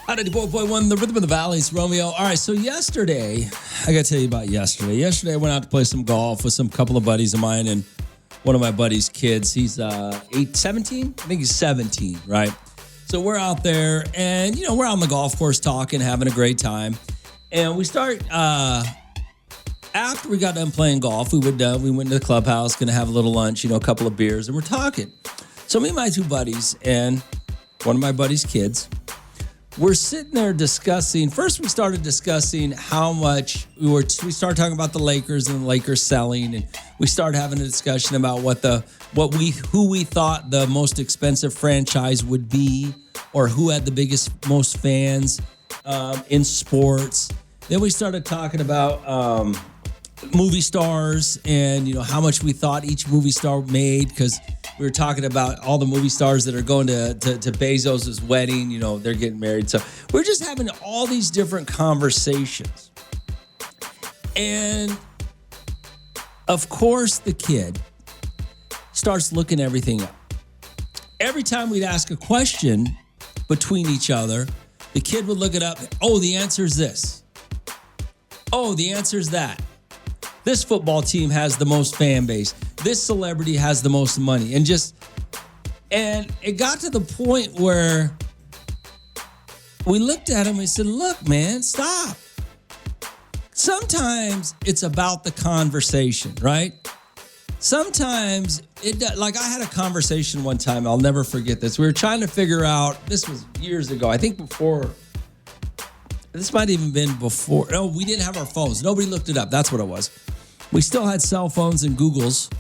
94.1, the Rhythm of the Valley's Romeo. All right, so yesterday, I got to tell you about yesterday. Yesterday, I went out to play some golf with some couple of buddies of mine and one of my buddies' kids. He's 17? I think he's 17, right? So we're out there and, we're on the golf course talking, having a great time. And we start, after we got done playing golf, we went to the clubhouse, going to have a little lunch, a couple of beers, and we're talking. So me and my two buddies and one of my buddies' kids, we're sitting there discussing. First, we started discussing how much we started talking about the Lakers and the Lakers selling, and we started having a discussion about who we thought the most expensive franchise would be, or who had the most fans in sports. Then we started talking about movie stars and how much we thought each movie star made, because we were talking about all the movie stars that are going to Bezos' wedding. They're getting married. So we're just having all these different conversations. And of course, the kid starts looking everything up. Every time we'd ask a question between each other, the kid would look it up. Oh, the answer is this. Oh, the answer is that. This football team has the most fan base. This celebrity has the most money. And it got to the point where we looked at him and we said, look, man, stop. Sometimes it's about the conversation, right? Sometimes like I had a conversation one time. I'll never forget this. We were trying to figure out, this was years ago. I think this might have even been before. No, we didn't have our phones. Nobody looked it up. That's what it was. We still had cell phones and Googles,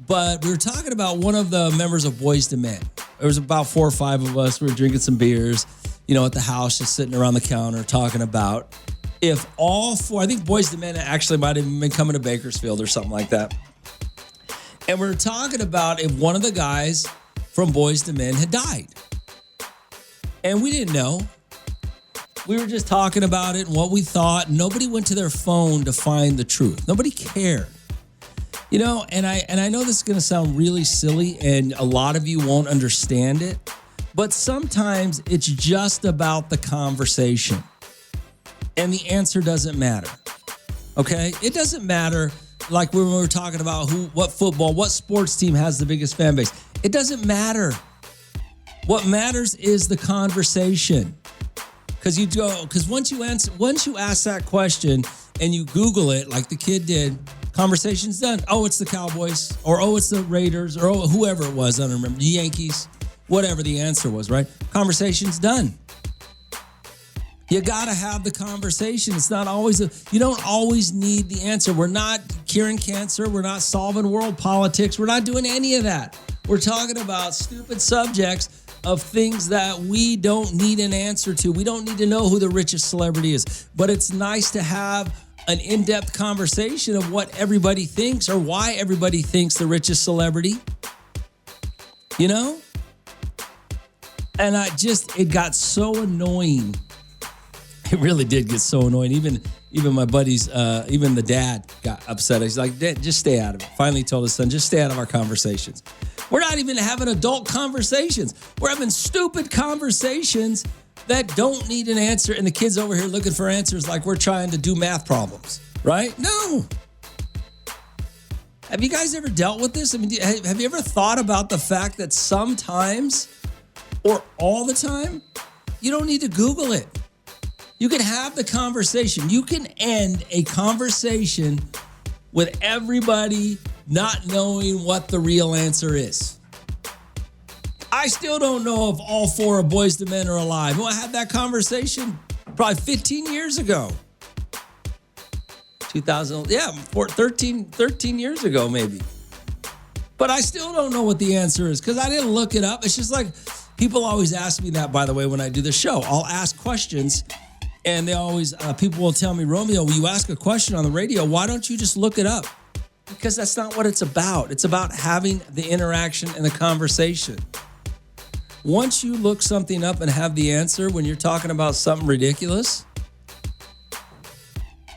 but we were talking about one of the members of Boyz II Men. There was about 4 or 5 of us. We were drinking some beers, at the house, just sitting around the counter talking about if all 4, I think Boyz II Men actually might have been coming to Bakersfield or something like that. And we were talking about if one of the guys from Boyz II Men had died. And we didn't know. We were just talking about it and what we thought. Nobody went to their phone to find the truth. Nobody cared. And I know this is going to sound really silly and a lot of you won't understand it, but sometimes it's just about the conversation. And the answer doesn't matter. Okay? It doesn't matter like when we were talking about what sports team has the biggest fan base. It doesn't matter. What matters is the conversation. Because once you ask that question and you Google it like the kid did, conversation's done. Oh, it's the Cowboys, or oh, it's the Raiders, or oh, whoever it was, I don't remember, the Yankees, whatever the answer was, right? Conversation's done. You gotta have the conversation. It's not always you don't always need the answer. We're not curing cancer. We're not solving world politics. We're not doing any of that. We're talking about stupid subjects of things that we don't need an answer to. We don't need to know who the richest celebrity is. But it's nice to have an in-depth conversation of what everybody thinks or why everybody thinks the richest celebrity. And it got so annoying. It really did get so annoying. Even my buddies, even the dad got upset. He's like, Dad, just stay out of it. Finally told his son, just stay out of our conversations. We're not even having adult conversations. We're having stupid conversations that don't need an answer. And the kid's over here looking for answers like we're trying to do math problems, right? No. Have you guys ever dealt with this? I mean, have you ever thought about the fact that sometimes or all the time, you don't need to Google it. You can have the conversation. You can end a conversation with everybody not knowing what the real answer is. I still don't know if all 4 of Boyz II Men are alive. Well, I had that conversation probably 15 years ago. 13 years ago maybe. But I still don't know what the answer is because I didn't look it up. It's just like people always ask me that, by the way, when I do the show. I'll ask questions and they always, people will tell me, Romeo, when you ask a question on the radio, why don't you just look it up? Because that's not what it's about. It's about having the interaction and the conversation. Once you look something up and have the answer when you're talking about something ridiculous,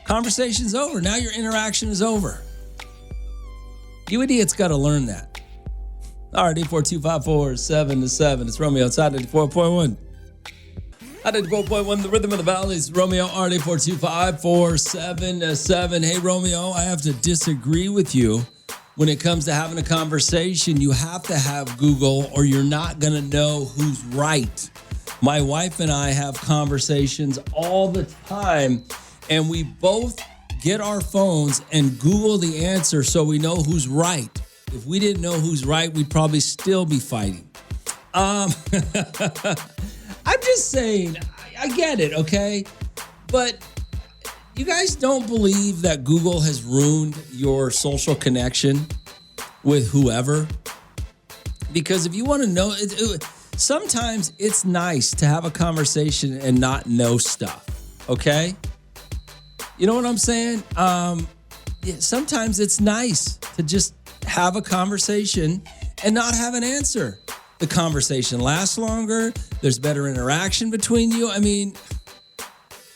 conversation's over. Now your interaction is over. You idiots got to learn that. All right, 842-547-7. It's Romeo outside 94.1. 104.1, the Rhythm of the Valley's Romeo, RD425-477. Hey, Romeo, I have to disagree with you. When it comes to having a conversation, you have to have Google or you're not going to know who's right. My wife and I have conversations all the time, and we both get our phones and Google the answer so we know who's right. If we didn't know who's right, we'd probably still be fighting. I'm just saying, I get it, okay? But you guys don't believe that Google has ruined your social connection with whoever? Because if you want to know, sometimes it's nice to have a conversation and not know stuff, okay? You know what I'm saying? Sometimes it's nice to just have a conversation and not have an answer. The conversation lasts longer. There's better interaction between you. I mean,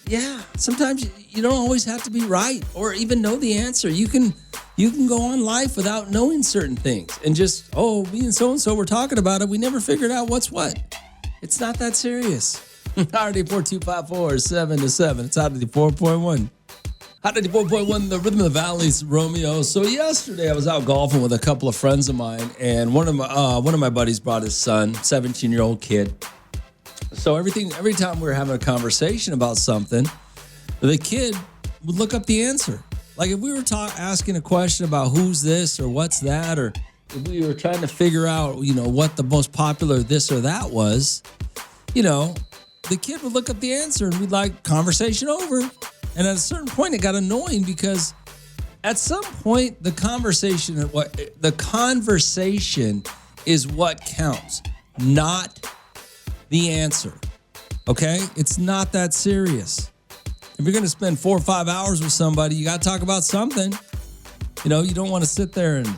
yeah, sometimes you don't always have to be right or even know the answer. You can go on life without knowing certain things and just, me and so-and-so were talking about it. We never figured out what's what. It's not that serious. RD425-477. It's out of the 4.1. Out of the 4.1, the Rhythm of the Valley's Romeo. So yesterday I was out golfing with a couple of friends of mine, and one of my buddies brought his son, 17-year-old kid. So every time we were having a conversation about something, the kid would look up the answer. Like if we were asking a question about who's this or what's that, or if we were trying to figure out, what the most popular this or that was, the kid would look up the answer and we'd like conversation over. And at a certain point, it got annoying because at some point, the conversation is what counts, not the answer. Okay? It's not that serious. If you're going to spend 4 or 5 hours with somebody, you got to talk about something. You don't want to sit there and...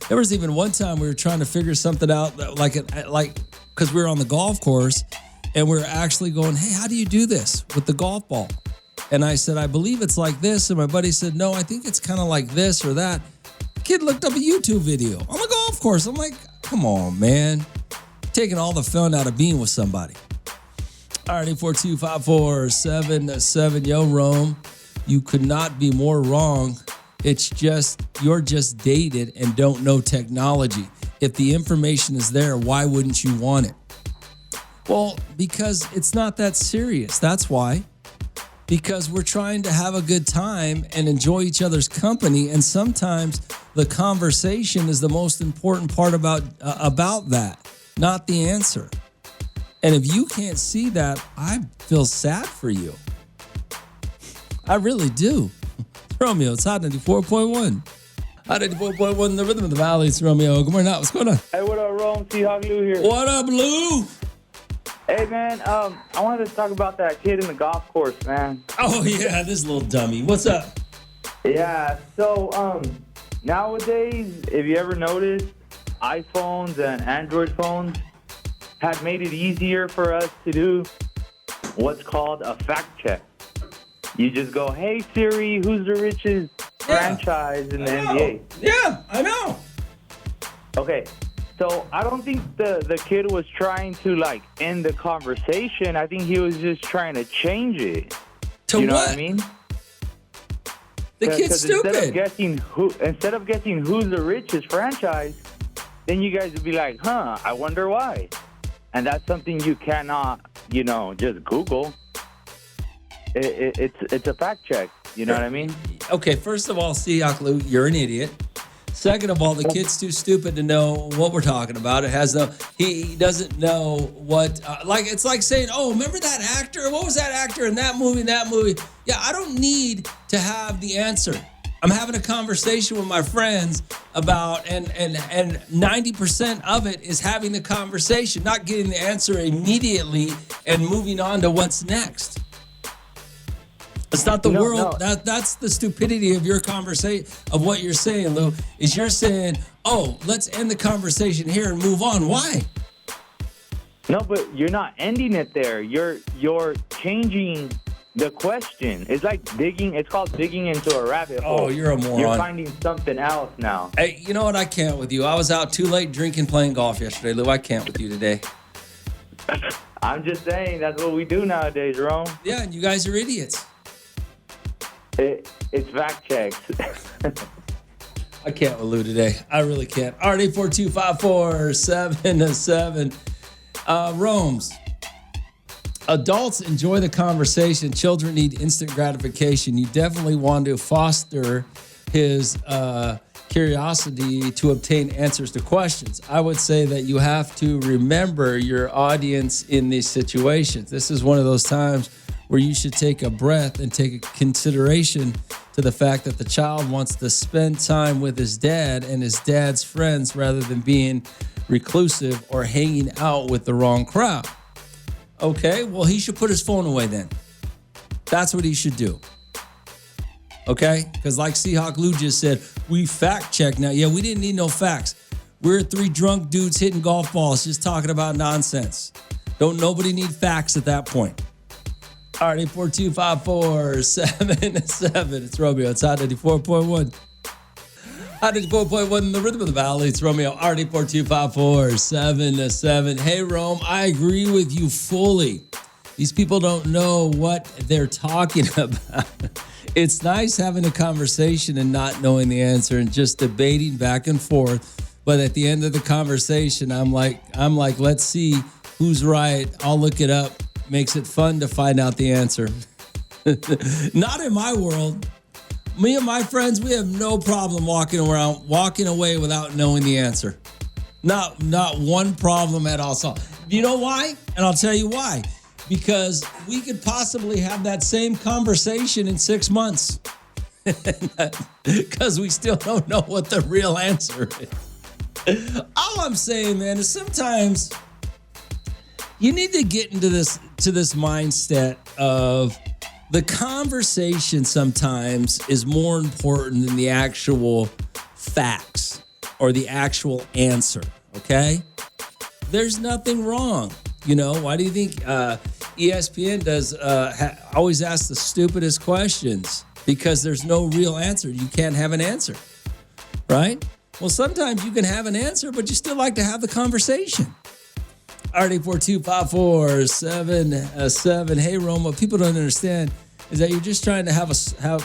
There was even one time we were trying to figure something out, because we were on the golf course, and we were actually going, hey, how do you do this with the golf ball? And I said, I believe it's like this. And my buddy said, no, I think it's kind of like this or that. The kid looked up a YouTube video on the golf course. I'm like, come on, man. Taking all the fun out of being with somebody. All right, 842-547-7. Yo, Rome, you could not be more wrong. It's just, you're just dated and don't know technology. If the information is there, why wouldn't you want it? Well, because it's not that serious. That's why. Because we're trying to have a good time and enjoy each other's company. And sometimes the conversation is the most important part about that, not the answer. And if you can't see that, I feel sad for you. I really do. Romeo, it's Hot 94.1. Hot 94.1, the Rhythm of the Valley. It's Romeo. Good morning. What's going on? Hey, what up, Rome? Seahawk Lou here. What up, Lou? Hey, man, I wanted to talk about that kid in the golf course, man. Oh, yeah, this little dummy. What's up? Yeah, so nowadays, if you ever noticed, iPhones and Android phones have made it easier for us to do what's called a fact check. You just go, hey, Siri, who's the richest franchise in the NBA? Yeah, I know. Okay. So I don't think the kid was trying to end the conversation. I think he was just trying to change it. To you know what? what I mean? The kid's stupid. Instead of guessing who's the richest franchise, then you guys would be like, I wonder why. And that's something you cannot, just Google. It's a fact check. You know what I mean? Okay, first of all, Seahawk Lou, you're an idiot. Second of all, the kid's too stupid to know what we're talking about. He doesn't know what, it's like saying, remember that actor? What was that actor in that movie, Yeah, I don't need to have the answer. I'm having a conversation with my friends about, and 90% of it is having the conversation, not getting the answer immediately and moving on to what's next. It's not the world. No. That's the stupidity of your conversation, of what you're saying, Lou, is you're saying, let's end the conversation here and move on. Why? No, but you're not ending it there. You're changing the question. It's like digging. It's called digging into a rabbit hole. Oh, you're a moron. You're finding something else now. Hey, you know what? I can't with you. I was out too late drinking, playing golf yesterday, Lou. I can't with you today. I'm just saying that's what we do nowadays, Rome. Yeah, and you guys are idiots. It's fact checks. I can't with Lou today. I really can't. All right, 842-547-7. Rome's. Adults enjoy the conversation. Children need instant gratification. You definitely want to foster his curiosity to obtain answers to questions. I would say that you have to remember your audience in these situations. This is one of those times where you should take a breath and take a consideration to the fact that the child wants to spend time with his dad and his dad's friends rather than being reclusive or hanging out with the wrong crowd. Okay, well, he should put his phone away then. That's what he should do. Okay? Because like Seahawk Lou just said, we fact check now. Yeah, we didn't need no facts. We're three drunk dudes hitting golf balls just talking about nonsense. Don't nobody need facts at that point. All right, 842-547-7. It's Romeo. It's Hot 94.1. Hot 94.1, the rhythm of the valley. It's Romeo. All right, 842-547-7. Hey, Rome, I agree with you fully. These people don't know what they're talking about. It's nice having a conversation and not knowing the answer and just debating back and forth. But at the end of the conversation, I'm like, let's see who's right. I'll look it up. Makes it fun to find out the answer. Not in my world. Me and my friends, we have no problem walking away without knowing the answer. Not one problem at all. So, you know why? And I'll tell you why. Because we could possibly have that same conversation in 6 months. Because we still don't know what the real answer is. All I'm saying, man, is sometimes you need to get into this mindset of the conversation sometimes is more important than the actual facts or the actual answer, okay? There's nothing wrong. You know, why do you think ESPN does always ask the stupidest questions? Because there's no real answer. You can't have an answer, right? Well, sometimes you can have an answer, but you still like to have the conversation. RD42547. Hey, Rome, what people don't understand is that you're just trying to have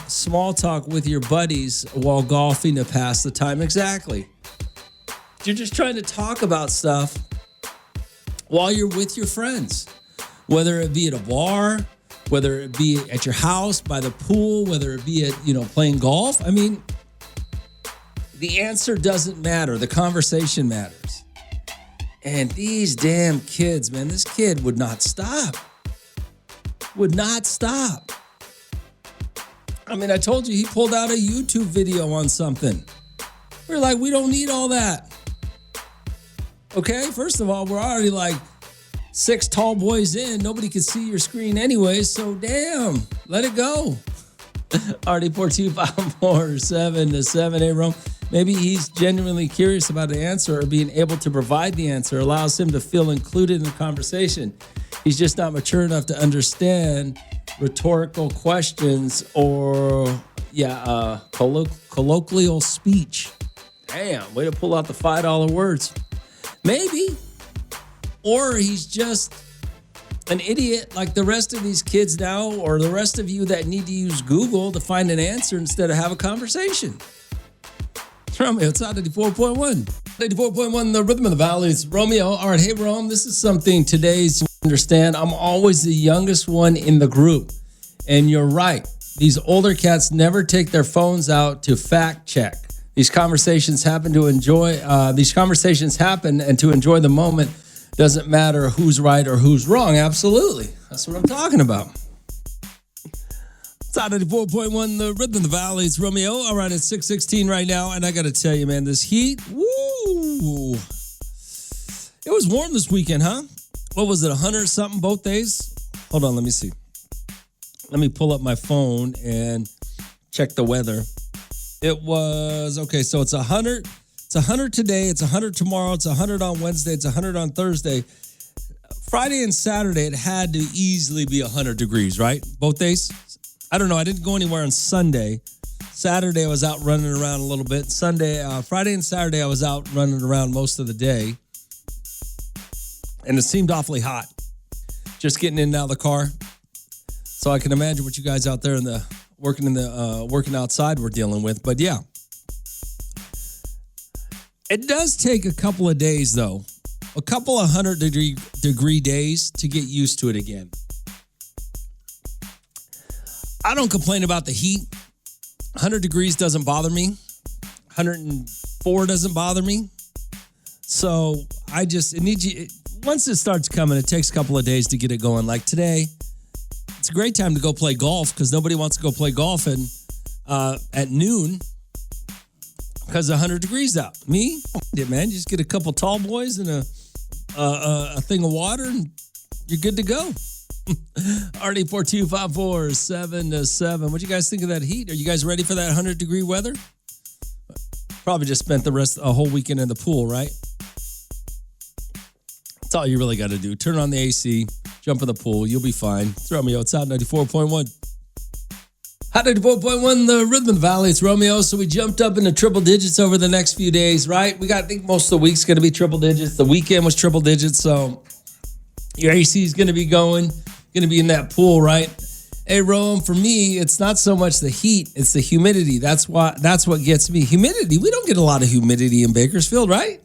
small talk with your buddies while golfing to pass the time. Exactly. You're just trying to talk about stuff while you're with your friends, whether it be at a bar, whether it be at your house, by the pool, whether it be at, playing golf. I mean, the answer doesn't matter. The conversation matters. And these damn kids, man, this kid would not stop. Would not stop. I mean, I told you he pulled out a YouTube video on something. We're like, we don't need all that. Okay, first of all, we're already like 6 tall boys in. Nobody can see your screen anyway, so damn, let it go. RD42547-7. Hey, Rome. Maybe he's genuinely curious about the answer, or being able to provide the answer allows him to feel included in the conversation. He's just not mature enough to understand rhetorical questions or, colloquial speech. Damn, way to pull out the $5 words. Maybe. Or he's just an idiot like the rest of these kids now, or the rest of you that need to use Google to find an answer instead of have a conversation. Romeo, it's out 94.1. 94.1, the rhythm of the valley. It's Romeo. All right, hey, Rome, this is something today's to understand. I'm always the youngest one in the group. And you're right. These older cats never take their phones out to fact check. These conversations happen, and to enjoy the moment doesn't matter who's right or who's wrong. Absolutely. That's what I'm talking about. It's out 94.1, the rhythm of the valley. It's Romeo. All right, it's 6:16 right now. And I got to tell you, man, this heat, woo. It was warm this weekend, huh? What was it, 100 something both days? Hold on, let me see. Let me pull up my phone and check the weather. It was, okay, so it's 100. It's 100 today. It's 100 tomorrow. It's 100 on Wednesday. It's 100 on Thursday. Friday and Saturday, it had to easily be 100 degrees, right? Both days? I don't know. I didn't go anywhere on Sunday. Saturday, I was out running around a little bit. Friday and Saturday, I was out running around most of the day. And it seemed awfully hot. just getting in and out of the car. So I can imagine what you guys out there working outside were dealing with. But yeah, it does take a couple of days though, a couple of 100-degree days to get used to it again. I don't complain about the heat. 100 degrees doesn't bother me. 104 doesn't bother me. So once it starts coming, it takes a couple of days to get it going. Like today, it's a great time to go play golf because nobody wants to go play golf at noon because 100 degrees out. Me, man, just get a couple tall boys and a thing of water and you're good to go. RD4254-7-7. What do you guys think of that heat? Are you guys ready for that 100-degree weather? Probably just spent a whole weekend in the pool, right? That's all you really got to do. Turn on the AC, jump in the pool. You'll be fine. It's Romeo. It's Hot 94.1. Hot 94.1, the Rhythm of the Valley. It's Romeo. So we jumped up into triple digits over the next few days, right? I think most of the week's going to be triple digits. The weekend was triple digits, so your AC is going to be going to be in that pool, right? Hey, Rome, for me, it's not so much the heat, it's the humidity. That's what gets me. Humidity, we don't get a lot of humidity in Bakersfield, right?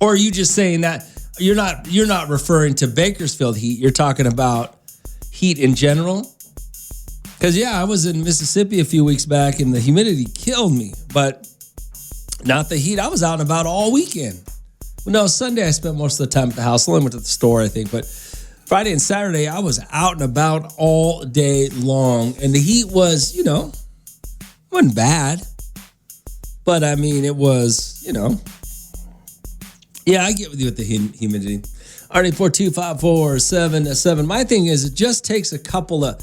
Or are you just saying that you're not referring to Bakersfield heat, you're talking about heat in general? Because, yeah, I was in Mississippi a few weeks back and the humidity killed me, but not the heat. I was out and about all weekend. Well, no, Sunday I spent most of the time at the house. I only went to the store, I think, but Friday and Saturday, I was out and about all day long. And the heat was, wasn't bad. But, I mean, it was, yeah, I get with you with the humidity. RD4254-7-7. My thing is it just takes a couple of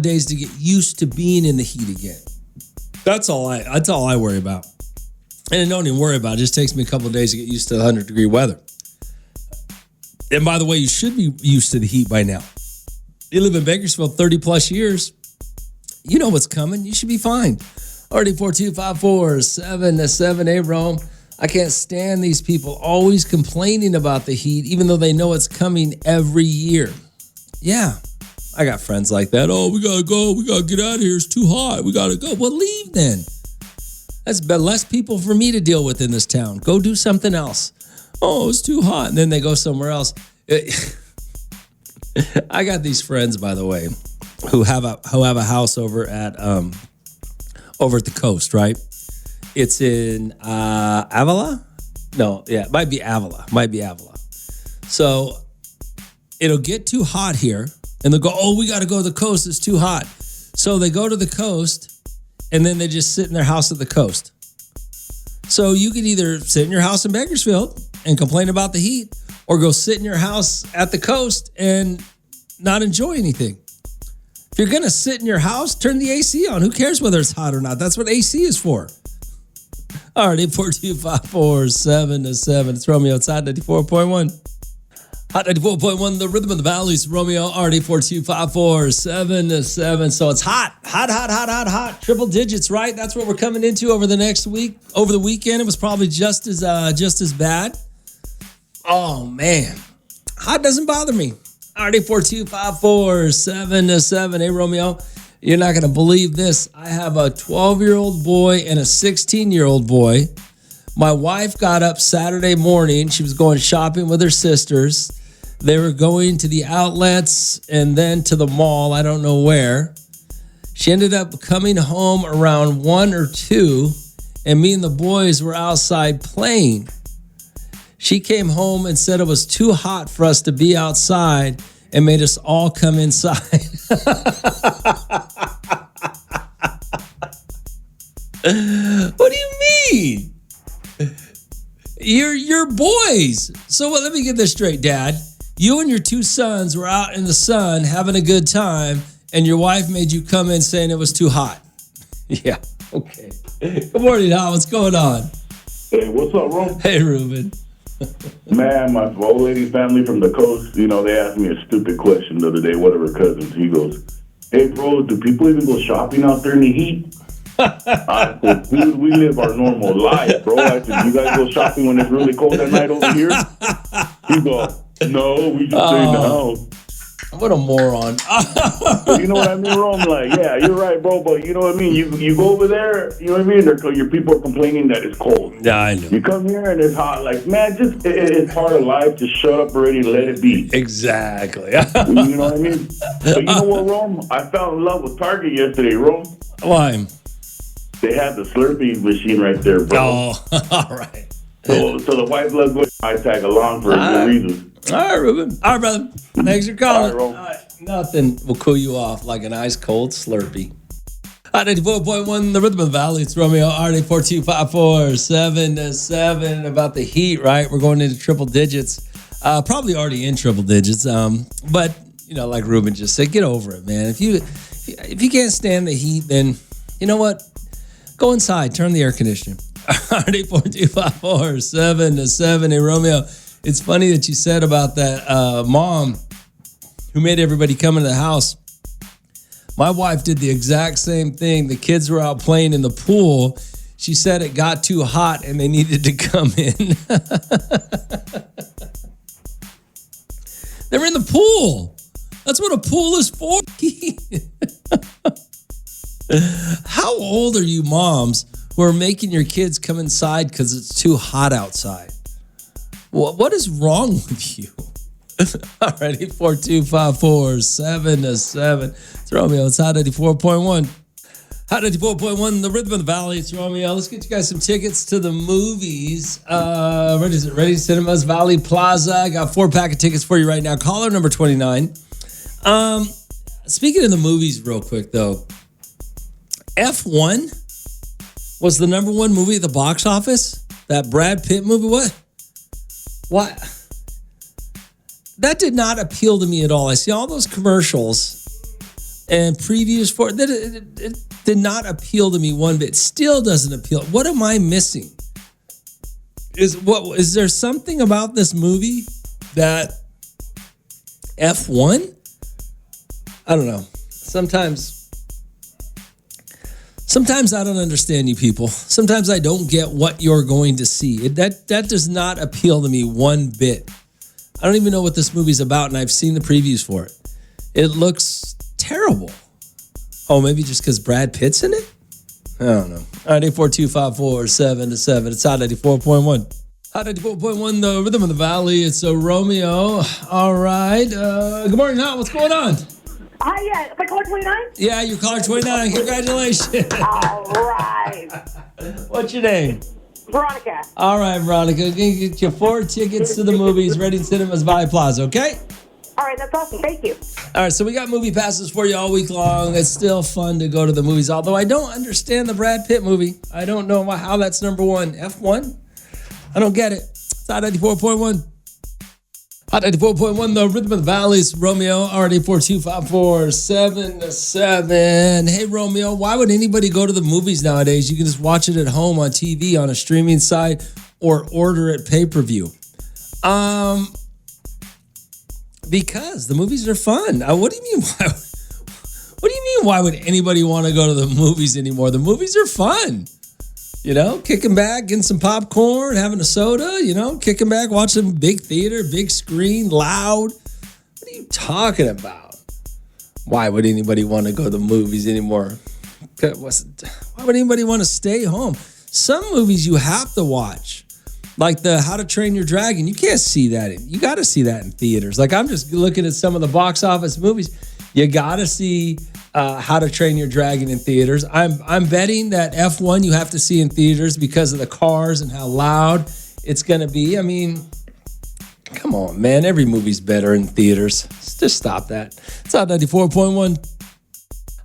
days to get used to being in the heat again. That's all I worry about. And I don't even worry about it. It just takes me a couple of days to get used to the 100-degree weather. And by the way, you should be used to the heat by now. You live in Bakersfield 30-plus years. You know what's coming. You should be fine. RD4254-7-7. Hey, Rome. I can't stand these people always complaining about the heat, even though they know it's coming every year. Yeah, I got friends like that. Oh, we got to go. We got to get out of here. It's too hot. We got to go. Well, leave then. That's less people for me to deal with in this town. Go do something else. Oh, it's too hot. And then they go somewhere else. I got these friends, by the way, who have a house over at the coast, right? It's in Avila? No, yeah, it might be Avila. So it'll get too hot here, and they'll go, oh, we got to go to the coast. It's too hot. So they go to the coast, and then they just sit in their house at the coast. So you could either sit in your house in Bakersfield and complain about the heat, or go sit in your house at the coast and not enjoy anything. If you're going to sit in your house, turn the AC on. Who cares whether it's hot or not? That's what AC is for. All right, 842-547-7. It's Romeo. It's Hot 94.1. Hot 94.1, the Rhythm of the Valley's Romeo. RD4254-7-7. So it's hot. Triple digits, right? That's what we're coming into over the next week. Over the weekend, it was probably just as bad. Oh, man. Hot doesn't bother me. RD4254-7-7. Hey, Romeo, you're not going to believe this. I have a 12-year-old boy and a 16-year-old boy. My wife got up Saturday morning. She was going shopping with her sisters. They were going to the outlets and then to the mall. I don't know where. She ended up coming home around 1 or 2, and me and the boys were outside playing. She came home and said it was too hot for us to be outside and made us all come inside. What do you mean? You're boys. So let me get this straight, Dad. You and your 2 sons were out in the sun having a good time, and your wife made you come in saying it was too hot. Yeah, okay. Good morning, Al. What's going on? Hey, what's up, Ron? Hey, Ruben. Man, my old lady's family from the coast, they asked me a stupid question the other day, one of her cousins. He goes, hey, bro, do people even go shopping out there in the heat? I said, dude, we live our normal life, bro. I said, you guys go shopping when it's really cold at night over here? He goes, no, we just stay in the house. What a moron. You know what I mean, Rome? Like, yeah, you're right, bro. But you know what I mean? You go over there, you know what I mean? Your people are complaining that it's cold. Yeah, I know. You come here and it's hot. Like, man, just it's part of life. Just shut up already and let it be. Exactly. You know what I mean? But you know what, Rome? I fell in love with Target yesterday, Rome. Why? They had the Slurpee machine right there, bro. Oh, all right. So the white blood boys I tag along for good reasons. All right, Ruben. All right, brother. Thanks for calling. All right, Nothing will cool you off like an ice cold Slurpee. 94.1, the Rhythm of the Valley. It's Romeo, RD 4254 7-7. About the heat, right? We're going into triple digits. Probably already in triple digits. But you know, like Ruben just said, get over it, man. If you can't stand the heat, then you know what? Go inside. Turn the air conditioner. RD 4254 7-7. Hey, Romeo. It's funny that you said about that mom who made everybody come into the house. My wife did the exact same thing. The kids were out playing in the pool. She said it got too hot and they needed to come in. They're in the pool. That's what a pool is for. How old are you moms who are making your kids come inside because it's too hot outside? What is wrong with you? All right, 4254 7-7. It's Romeo. It's Hot 84.1. Hot 84.1, the Rhythm of the Valley. It's Romeo. Let's get you guys some tickets to the movies. Ready Cinemas, Valley Plaza. I got 4-pack of tickets for you right now. Caller number 29. Speaking of the movies real quick, though. F1 was the number one movie at the box office. That Brad Pitt movie. What? That did not appeal to me at all. I see all those commercials and previews for it. It did not appeal to me one bit. Still doesn't appeal. What am I missing? Is there something about this movie that F1? I don't know. Sometimes I don't understand you people. Sometimes I don't get what you're going to see. That does not appeal to me one bit. I don't even know what this movie's about, and I've seen the previews for it. It looks terrible. Oh, maybe just because Brad Pitt's in it? I don't know. All right, 84254 7-7. It's Hot 94.1. Hot 94.1, the Rhythm of the Valley. It's Romeo. All right. Good morning, Hot. What's going on? Hi, yeah. Am I caller 29? Yeah, you're caller 29. Congratulations. All right. What's your name? Veronica. All right, Veronica. I'm going to get you 4 tickets to the movies, Reading Cinemas, Valley Plaza, okay? All right, that's awesome. Thank you. All right, so we got movie passes for you all week long. It's still fun to go to the movies, although I don't understand the Brad Pitt movie. I don't know how that's number one. F1? I don't get it. It's Hot 94.1. Hot 94.1, the Rhythm of the Valley's Romeo, RD 4254 7-7. Hey, Romeo, why would anybody go to the movies nowadays? You can just watch it at home on TV, on a streaming site, or order it pay-per-view. Because the movies are fun. What do you mean? Why would anybody want to go to the movies anymore? The movies are fun. You know, kicking back, getting some popcorn, having a soda, kicking back, watching big theater, big screen, loud. What are you talking about? Why would anybody want to go to the movies anymore? Why would anybody want to stay home? Some movies you have to watch, like the How to Train Your Dragon. You can't see that. You got to see that in theaters. Like, I'm just looking at some of the box office movies. You got to see How to Train Your Dragon in theaters. I'm betting that F1 you have to see in theaters because of the cars and how loud it's going to be. I mean, come on, man. Every movie's better in theaters. Just stop that. It's Hot 94.1.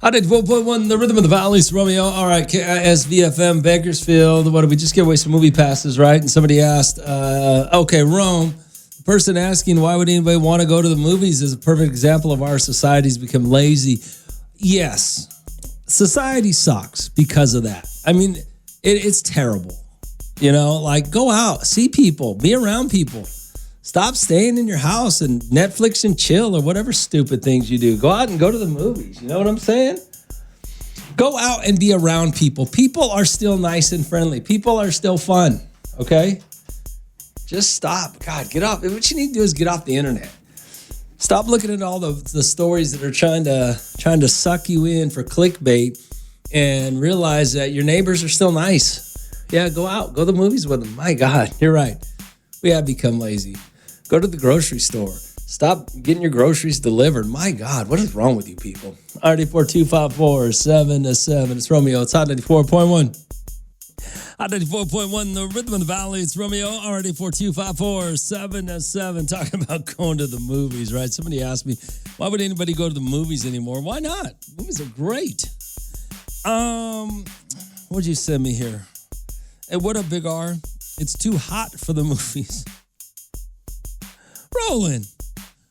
Hot 94.1, the Rhythm of the Valley's Romeo. All right, SVFM, Bakersfield. What did we just give away? Some movie passes, right? And somebody asked, okay, Rome. The person asking why would anybody want to go to the movies is a perfect example of our society's become lazy. Yes, society sucks because of that. I mean, it's terrible. Like, go out, see people, be around people. Stop staying in your house and Netflix and chill or whatever stupid things you do. Go out and go to the movies. You know what I'm saying? Go out and be around people. People are still nice and friendly. People are still fun, okay? Just stop. God, get off. What you need to do is get off the internet. Stop looking at all the stories that are trying to suck you in for clickbait and realize that your neighbors are still nice. Yeah, go out. Go to the movies with them. My God, you're right. We have become lazy. Go to the grocery store. Stop getting your groceries delivered. My God, what is wrong with you people? RD4254-7-7. It's Romeo. It's Hot 94.1. Hot 94.1, the rhythm of the valley. It's Romeo, RD4254-7-7. Talking about going to the movies, right? Somebody asked me, why would anybody go to the movies anymore? Why not? Movies are great. What'd you send me here? Hey, what up, Big R? It's too hot for the movies. Roland.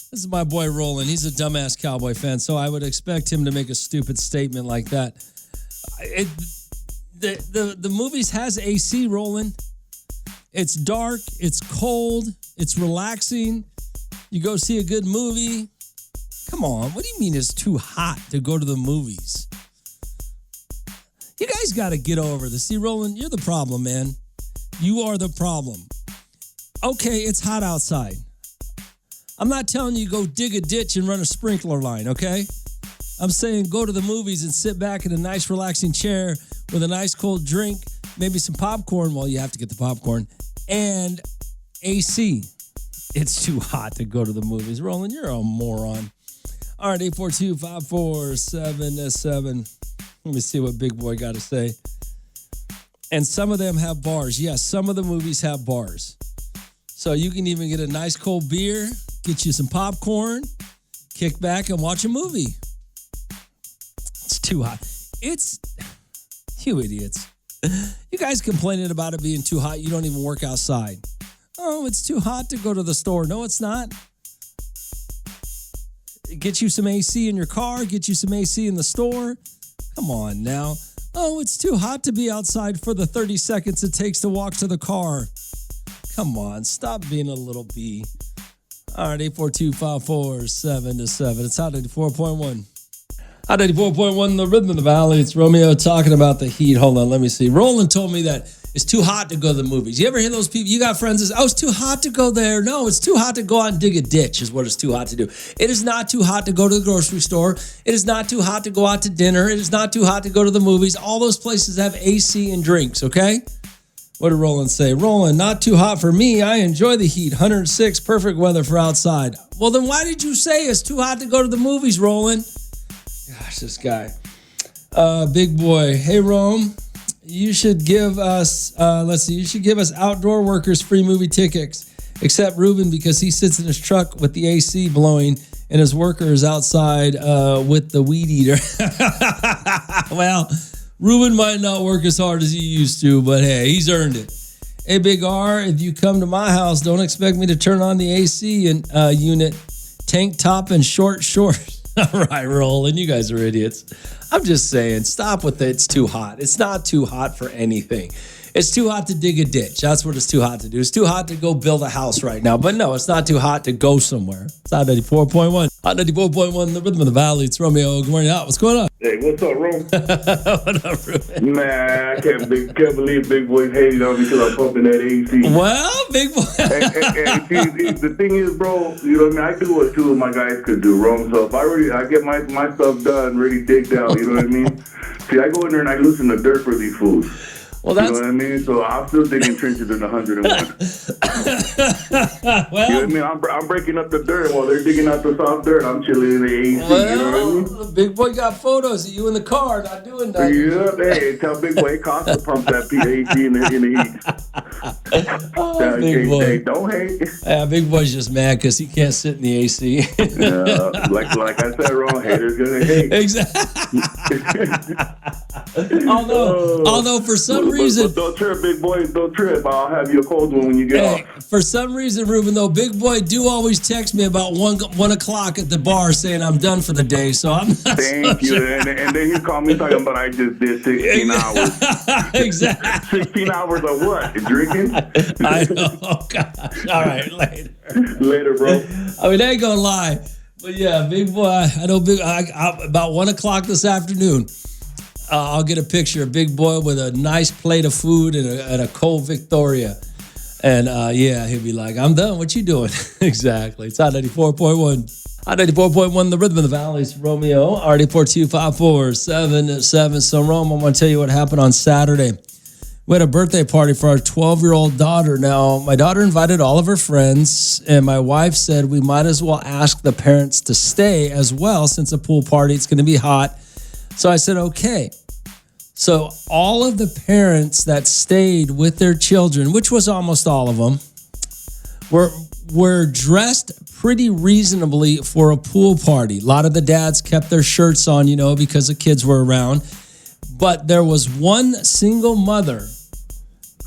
This is my boy Roland. He's a dumbass Cowboy fan, so I would expect him to make a stupid statement like that. The movies has AC, Roland. It's dark, it's cold, it's relaxing. You go see a good movie. Come on, what do you mean it's too hot to go to the movies? You guys got to get over this. See, Roland, you're the problem, man. You are the problem. Okay, it's hot outside. I'm not telling you go dig a ditch and run a sprinkler line, okay? I'm saying go to the movies and sit back in a nice relaxing chair with a nice cold drink, maybe some popcorn. Well, you have to get the popcorn, and AC. It's too hot to go to the movies. Roland, you're a moron. All right, 842-547-7. Let me see what Big Boy got to say. And some of them have bars. Yes, some of the movies have bars. So you can even get a nice cold beer, get you some popcorn, kick back and watch a movie. It's too hot. You idiots. You guys complaining about it being too hot. You don't even work outside. Oh, it's too hot to go to the store. No, it's not. Get you some AC in your car. Get you some AC in the store. Come on now. Oh, it's too hot to be outside for the 30 seconds it takes to walk to the car. Come on, stop being a little bee. All right, 842-547-7. It's Hot 94.1. Hot 94.1, the rhythm of the valley. It's Romeo talking about the heat. Hold on, let me see. Roland told me that it's too hot to go to the movies. You ever hear those people? You got friends that say, oh, it's too hot to go there. No, it's too hot to go out and dig a ditch is what it's too hot to do. It is not too hot to go to the grocery store. It is not too hot to go out to dinner. It is not too hot to go to the movies. All those places have AC and drinks, okay? What did Roland say? Roland, not too hot for me. I enjoy the heat. 106, perfect weather for outside. Well, then why did you say it's too hot to go to the movies, Roland? Gosh, this guy. Big Boy. Hey, Rome. You should give us, you should give us outdoor workers free movie tickets, except Ruben because he sits in his truck with the AC blowing and his worker is outside with the weed eater. Well, Ruben might not work as hard as he used to, but hey, he's earned it. Hey, Big R, if you come to my house, don't expect me to turn on the AC unit. Tank top and short shorts. All right, Roland, you guys are idiots. I'm just saying, stop with it. It's too hot. It's not too hot for anything. It's too hot to dig a ditch. That's what it's too hot to do. It's too hot to go build a house right now. But no, it's not too hot to go somewhere. It's Hot 94.1. Hot 94.1, the rhythm of the valley. It's Romeo. Good morning. What's going on? Hey, what's up, Rome? What up, Ruben? Man, I can't believe Big Boy's hating on me because I'm pumping that AC. Well, Big Boy. See, the thing is, bro, you know what I mean? I do what two of my guys could do, Rome. So if I get my stuff done, ready digged out, you know what I mean? See, I go in there and I loosen the dirt for these fools. Well, that's... You know what I mean? So I'm still digging trenches in 101. Well, you know what I mean? I'm breaking up the dirt while they're digging out the soft dirt. I'm chilling in the AC. Well, you know what I mean? Big Boy got photos of you in the car not doing nothing. Yeah, hey, tell Big Boy it costs to pump that AC in the heat. Oh, Big Boy. Hey, don't hate. Yeah, Big Boy's just mad because he can't sit in the AC. Like I said, wrong haters gonna hate. Exactly. although for some reason, but don't trip, Big Boy. Don't trip. I'll have you a cold one when you get off. For some reason, Ruben, though, Big Boy do always text me about 1 o'clock at the bar saying I'm done for the day. So I'm not. Thank you. And then he called me talking about I just did 16 hours. Exactly. 16 hours of what? Drinking? I know. Oh gosh. All right, later. Later, bro. I mean, they ain't gonna lie, but yeah, Big Boy. I know about 1 o'clock this afternoon. I'll get a picture of Big Boy with a nice plate of food and a cold Victoria. And yeah, he'd be like, I'm done. What you doing? Exactly. It's Hot 94.1. Hot 94.1, the rhythm of the valleys. Romeo, RD4254777. So, Rome, I'm going to tell you what happened on Saturday. We had a birthday party for our 12-year-old daughter. Now, my daughter invited all of her friends, and my wife said we might as well ask the parents to stay as well since a pool party. It's going to be hot. So I said, okay. So all of the parents that stayed with their children, which was almost all of them, were dressed pretty reasonably for a pool party. A lot of the dads kept their shirts on, because the kids were around. But there was one single mother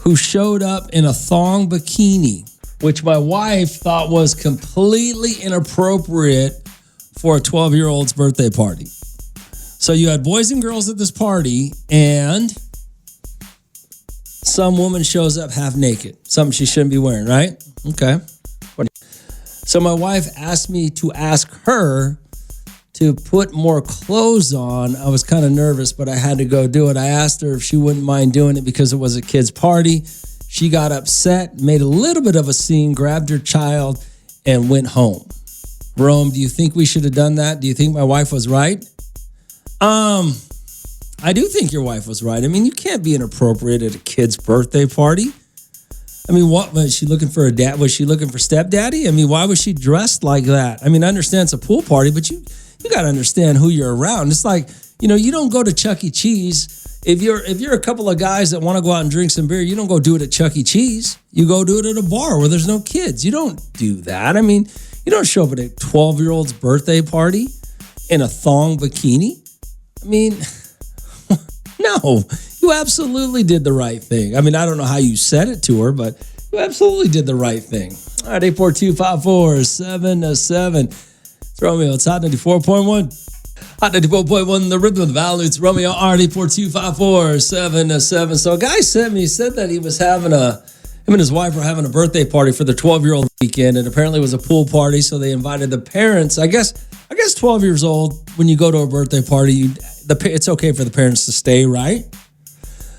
who showed up in a thong bikini, which my wife thought was completely inappropriate for a 12-year-old's birthday party. So you had boys and girls at this party, and some woman shows up half naked, something she shouldn't be wearing, right? Okay. So my wife asked me to ask her to put more clothes on. I was kind of nervous, but I had to go do it. I asked her if she wouldn't mind doing it because it was a kid's party. She got upset, made a little bit of a scene, grabbed her child, and went home. Rome, do you think we should have done that? Do you think my wife was right? I do think your wife was right. I mean, you can't be inappropriate at a kid's birthday party. I mean, what was she looking for? Was she looking for stepdaddy? I mean, why was she dressed like that? I mean, I understand it's a pool party, but you got to understand who you're around. It's like, you don't go to Chuck E. Cheese. If you're a couple of guys that want to go out and drink some beer, you don't go do it at Chuck E. Cheese. You go do it at a bar where there's no kids. You don't do that. I mean, you don't show up at a 12-year-old's birthday party in a thong bikini. I mean, no, you absolutely did the right thing. I mean, I don't know how you said it to her, but you absolutely did the right thing. All right, 842-547-7. It's Romeo. It's Hot 94.1. Hot 94.1, the rhythm of the valley. It's Romeo, RD4254777. So a guy said that he was him and his wife were having a birthday party for their 12-year-old weekend, and apparently it was a pool party, so they invited the parents. I guess 12 years old, when you go to a birthday party, it's okay for the parents to stay, right?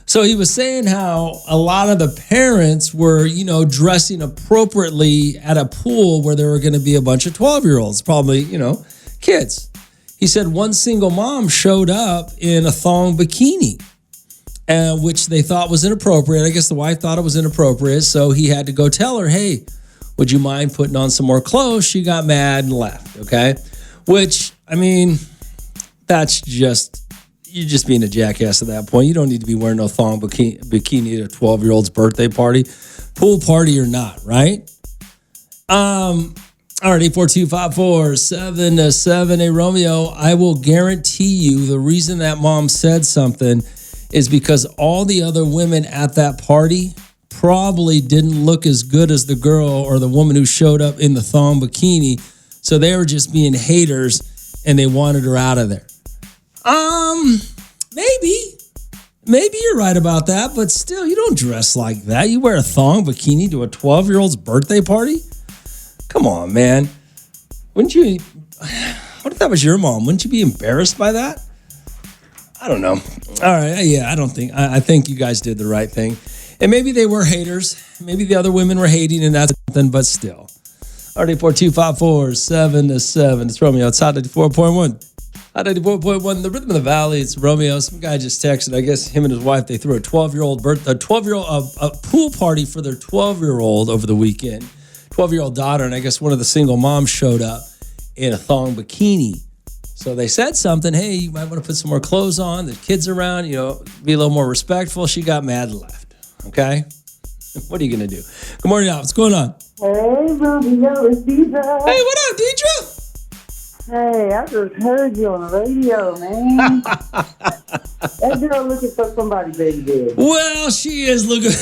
So he was saying how a lot of the parents were, dressing appropriately at a pool where there were going to be a bunch of 12-year-olds, probably, kids. He said one single mom showed up in a thong bikini, which they thought was inappropriate. I guess the wife thought it was inappropriate, so he had to go tell her, hey, would you mind putting on some more clothes? She got mad and left, okay? Which, I mean, you're just being a jackass at that point. You don't need to be wearing no thong bikini at a 12-year-old's birthday party, pool party or not, right? All right, 842-547-7. Hey, Romeo, I will guarantee you the reason that mom said something is because all the other women at that party probably didn't look as good as the girl or the woman who showed up in the thong bikini. So they were just being haters and they wanted her out of there. Maybe you're right about that, but still, you don't dress like that. You wear a thong bikini to a 12-year-old's birthday party? Come on, man. Wouldn't you, what if that was your mom? Wouldn't you be embarrassed by that? I don't know. All right, yeah, I think you guys did the right thing. And maybe they were haters. Maybe the other women were hating and that's something, but still. RD42547-7. It's Romeo. It's Hot 94.1. Hot 94.1, the rhythm of the valley. It's Romeo. Some guy just texted. I guess him and his wife, they threw a 12-year-old pool party for their 12-year-old over the weekend. 12-year-old daughter, and I guess one of the single moms showed up in a thong bikini. So they said something, hey, you might want to put some more clothes on. The kids around, be a little more respectful. She got mad and left. Okay? What are you going to do? Good morning, Al. What's going on? Hey, Romeo, it's Deidre. Hey, what up, Deidre? Hey, I just heard you on the radio, man. That girl looking for somebody, baby. Well, she is looking.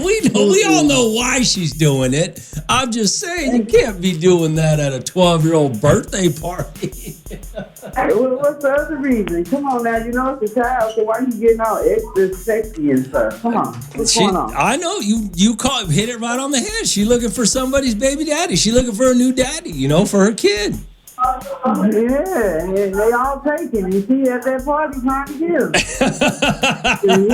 We all know why she's doing it. I'm just saying, you can't be doing that at a 12-year-old birthday party. What's the other reason? Come on now, it's a child, so why are you getting all extra sexy and stuff? Come on, what's going on? I know, you hit it right on the head. She looking for somebody's baby daddy. She looking for a new daddy, for her kid. Yeah, and they all taking. You see at that party trying to get them.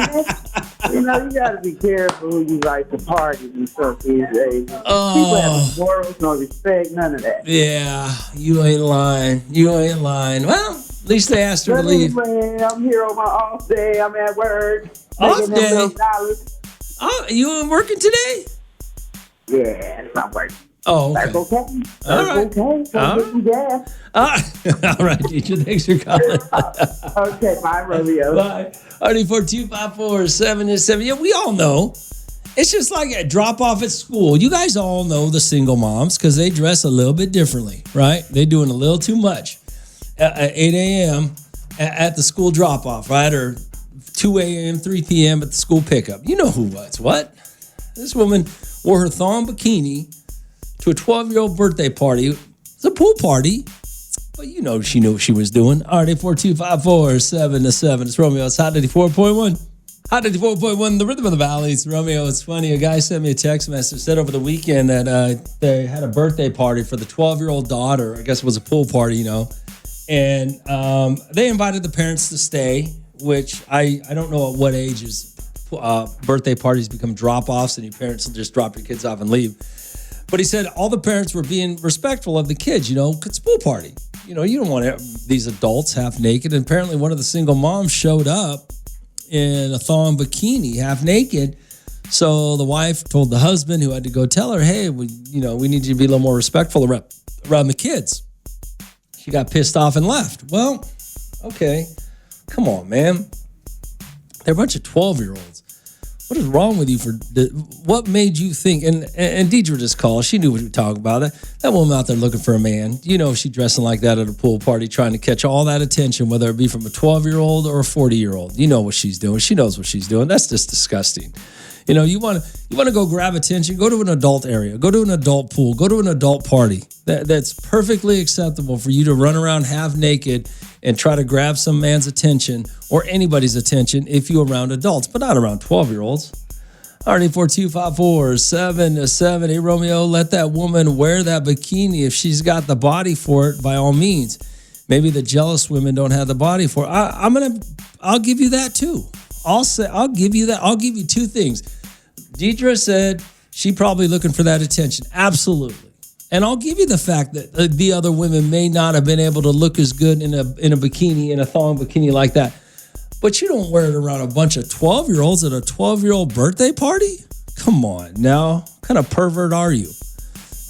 You know, you got to be careful who you like to party and stuff these days. Oh. People have no morals, no respect, none of that. Yeah, you ain't lying. You ain't lying. Well, at least they asked her to leave. Anyway, I'm here on my off day. I'm at work. Off making them day? little dollars. Oh, you working today? Yeah, it's not working. Oh, okay. That's okay. That's All right. okay. So All get some gas. All right, teacher. Thanks for calling. Okay, bye, Romeo. Bye. RD42547. Yeah, we all know. It's just like a drop off at school. You guys all know the single moms because they dress a little bit differently, right? They're doing a little too much at 8 a.m. at the school drop off, right? Or 2 a.m., 3 p.m. at the school pickup. You know who was what? This woman wore her thong bikini to a 12-year-old birthday party. It's a pool party. But you know she knew what she was doing. RD42547. It's Romeo. It's Hot 94.1. Hot 94.1, the rhythm of the valley. It's Romeo. It's funny. A guy sent me a text message, said over the weekend that they had a birthday party for the 12-year-old daughter. I guess it was a pool party, you know. And they invited the parents to stay, which I don't know at what ages birthday parties become drop-offs and your parents will just drop your kids off and leave. But he said all the parents were being respectful of the kids, you know, it's a pool party. You know, you don't want these adults half naked. And apparently one of the single moms showed up in a thong bikini, half naked. So the wife told the husband, who had to go tell her, hey, we need you to be a little more respectful around the kids. She got pissed off and left. Well, okay. Come on, man. They're a bunch of 12-year-olds. What is wrong with you? What made you think? And Deidre just called. She knew what we were talking about. That woman out there looking for a man. You know, she's dressing like that at a pool party, trying to catch all that attention, whether it be from a 12-year-old or a 40-year-old. You know what she's doing. She knows what she's doing. That's just disgusting. You know, you want to go grab attention. Go to an adult area. Go to an adult pool. Go to an adult party. That's perfectly acceptable for you to run around half naked and try to grab some man's attention or anybody's attention if you're around adults, but not around 12-year-olds. RD42547. Hey, Romeo, let that woman wear that bikini if she's got the body for it, by all means. Maybe the jealous women don't have the body for it. I'll give you that too. I'll give you that. I'll give you two things. Deidre said she probably looking for that attention. Absolutely. And I'll give you the fact that the other women may not have been able to look as good in a bikini, in a thong bikini like that. But you don't wear it around a bunch of 12-year-olds at a 12-year-old birthday party? Come on now. What kind of pervert are you?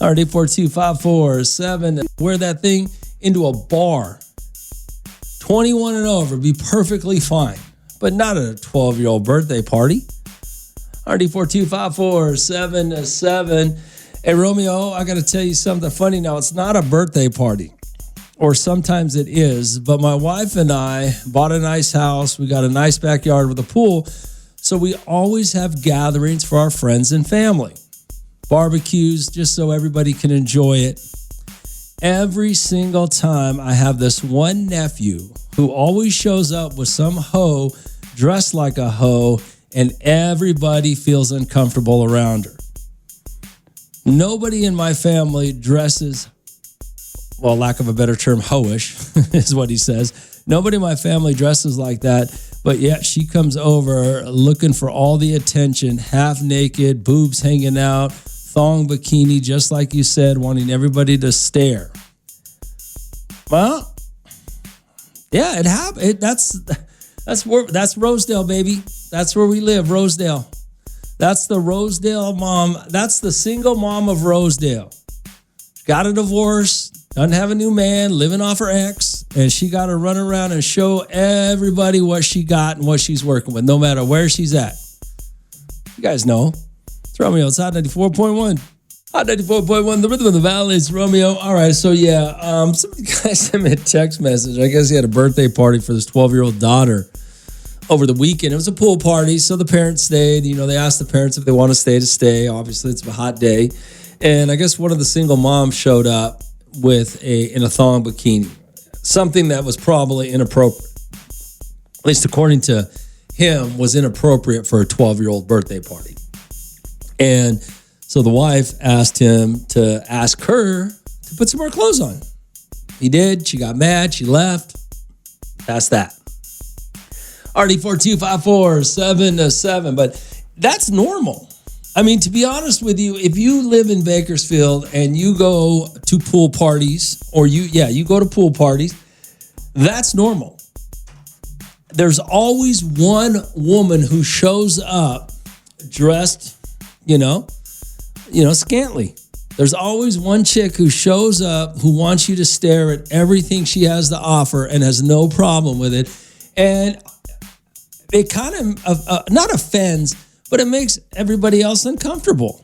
RD42547. Wear that thing into a bar. 21 and over. Be perfectly fine. But not at a 12-year-old birthday party. RD42547. Hey, Romeo, I got to tell you something funny now. It's not a birthday party, or sometimes it is, but my wife and I bought a nice house. We got a nice backyard with a pool, so we always have gatherings for our friends and family. Barbecues, just so everybody can enjoy it. Every single time I have this one nephew who always shows up with some hoe dressed like a hoe, and everybody feels uncomfortable around her. Nobody in my family dresses, well, lack of a better term, hoish, is what he says. Nobody in my family dresses like that, but yet she comes over looking for all the attention, half naked, boobs hanging out, thong bikini, just like you said, wanting everybody to stare. Well, yeah, it happened. That's Rosedale, baby. That's where we live, Rosedale. That's the Rosedale mom. That's the single mom of Rosedale. Got a divorce, doesn't have a new man, living off her ex, and she got to run around and show everybody what she got and what she's working with, no matter where she's at. You guys know. It's Romeo. It's Hot 94.1. Hot 94.1, the rhythm of the valley. It's Romeo. All right, so yeah, some guy sent me a text message. I guess he had a birthday party for this 12-year-old daughter over the weekend. It was a pool party, so the parents stayed. You know, they asked the parents if they want to stay. Obviously, it's a hot day. And I guess one of the single moms showed up in a thong bikini, something that was probably inappropriate, at least according to him, was inappropriate for a 12-year-old birthday party. And so the wife asked him to ask her to put some more clothes on. He did. She got mad. She left. That's that. RD42547. But that's normal. I mean, to be honest with you, if you live in Bakersfield and you go to pool parties, or you go to pool parties, that's normal. There's always one woman who shows up dressed, scantily. There's always one chick who shows up who wants you to stare at everything she has to offer and has no problem with it. And it kind of not offends, but it makes everybody else uncomfortable.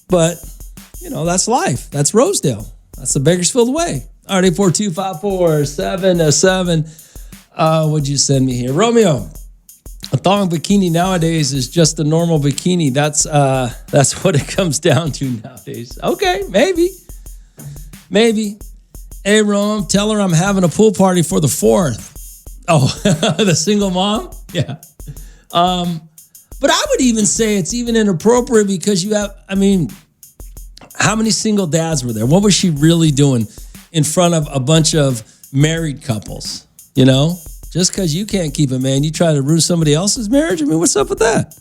But, that's life. That's Rosedale. That's the Bakersfield way. All right, 842-547-7. What'd you send me here? Romeo, a thong bikini nowadays is just a normal bikini. That's what it comes down to nowadays. Okay, maybe. Hey, Rome, tell her I'm having a pool party for the 4th. Oh, the single mom? Yeah. But I would even say it's even inappropriate because how many single dads were there? What was she really doing in front of a bunch of married couples? Just because you can't keep a man, you try to ruin somebody else's marriage? I mean, what's up with that?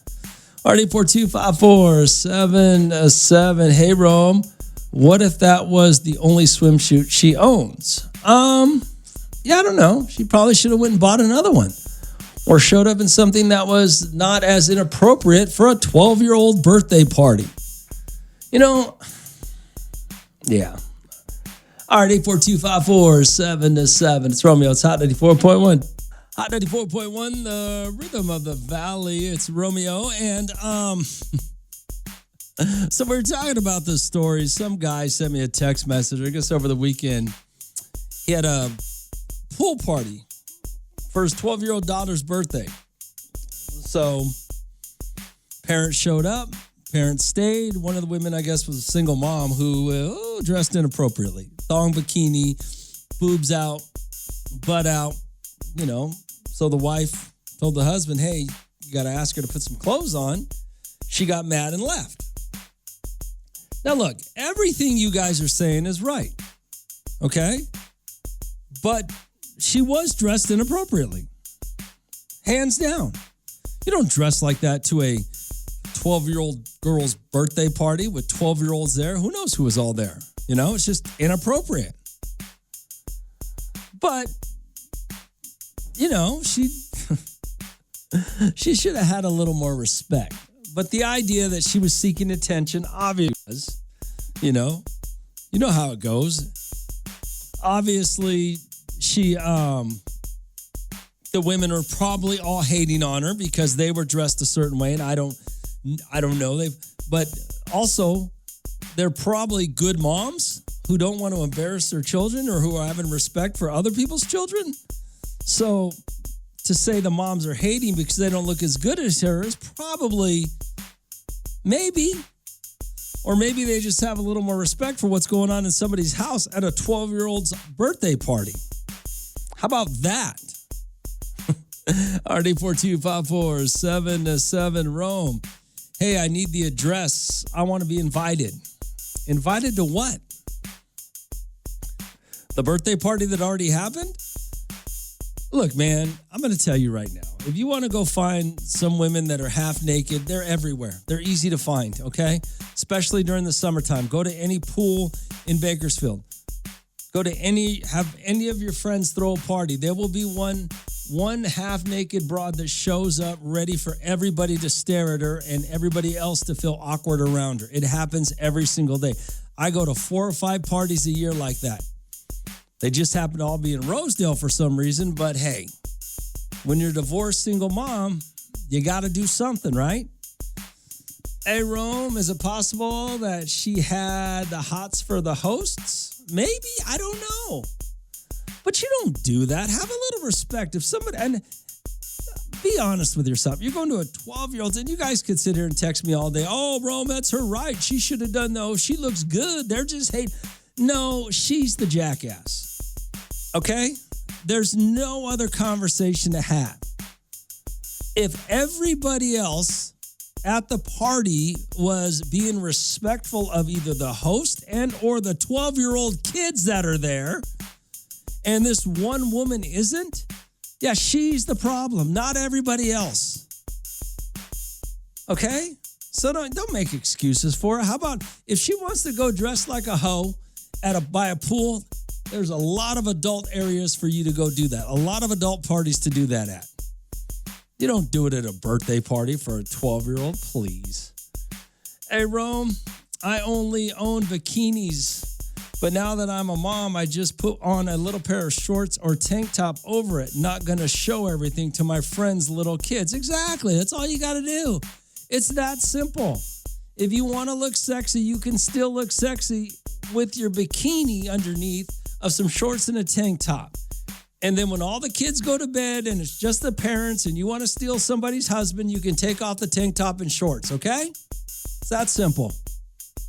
RD42547. Hey, Rome, what if that was the only swimsuit she owns? Yeah, I don't know. She probably should have went and bought another one. Or showed up in something that was not as inappropriate for a 12-year-old birthday party. Yeah. All right, 842-547-7. It's Romeo. It's Hot 94.1. Hot 94.1, the rhythm of the valley. It's Romeo. And so we were talking about this story. Some guy sent me a text message, I guess over the weekend. He had a pool party for his 12-year-old daughter's birthday. So parents showed up, parents stayed. One of the women, I guess, was a single mom who dressed inappropriately. Thong bikini, boobs out, butt out, So the wife told the husband, hey, you got to ask her to put some clothes on. She got mad and left. Now, look, everything you guys are saying is right, okay? But she was dressed inappropriately. Hands down. You don't dress like that to a 12-year-old girl's birthday party with 12-year-olds there. Who knows who was all there? It's just inappropriate. But, she should have had a little more respect. But the idea that she was seeking attention, obviously, you know how it goes. Obviously, the women are probably all hating on her because they were dressed a certain way, and I don't know. But also, they're probably good moms who don't want to embarrass their children or who are having respect for other people's children. So to say the moms are hating because they don't look as good as her is probably maybe. Or maybe they just have a little more respect for what's going on in somebody's house at a 12-year-old's birthday party. How about that? RD42547-7 Rome. Hey, I need the address. I want to be invited. Invited to what? The birthday party that already happened? Look, man, I'm going to tell you right now. If you want to go find some women that are half naked, they're everywhere. They're easy to find, okay? Especially during the summertime. Go to any pool in Bakersfield. Have any of your friends throw a party. There will be one half-naked broad that shows up ready for everybody to stare at her and everybody else to feel awkward around her. It happens every single day. I go to 4 or 5 parties a year like that. They just happen to all be in Rosedale for some reason, but hey, when you're a divorced single mom, you got to do something, right? Hey, Rome, is it possible that she had the hots for the hosts? Maybe, I don't know. But you don't do that. Have a little respect. If somebody, and be honest with yourself. You're going to a 12-year-old, and you guys could sit here and text me all day. Oh, Rome, that's her right. She should have done those. She looks good. They're just hate. No, she's the jackass. Okay? There's no other conversation to have. If everybody else at the party was being respectful of either the host and or the 12-year-old kids that are there, and this one woman isn't, Yeah, she's the problem, not everybody else. Okay? So don't make excuses for her. How about if she wants to go dressed like a hoe by a pool, there's a lot of adult areas for you to go do that. A lot of adult parties to do that at. You don't do it at a birthday party for a 12-year-old, please. Hey, Rome, I only own bikinis, but now that I'm a mom, I just put on a little pair of shorts or tank top over it. Not going to show everything to my friends' little kids. Exactly. That's all you got to do. It's that simple. If you want to look sexy, you can still look sexy with your bikini underneath of some shorts and a tank top. And then when all the kids go to bed and it's just the parents and you want to steal somebody's husband, you can take off the tank top and shorts, okay? It's that simple.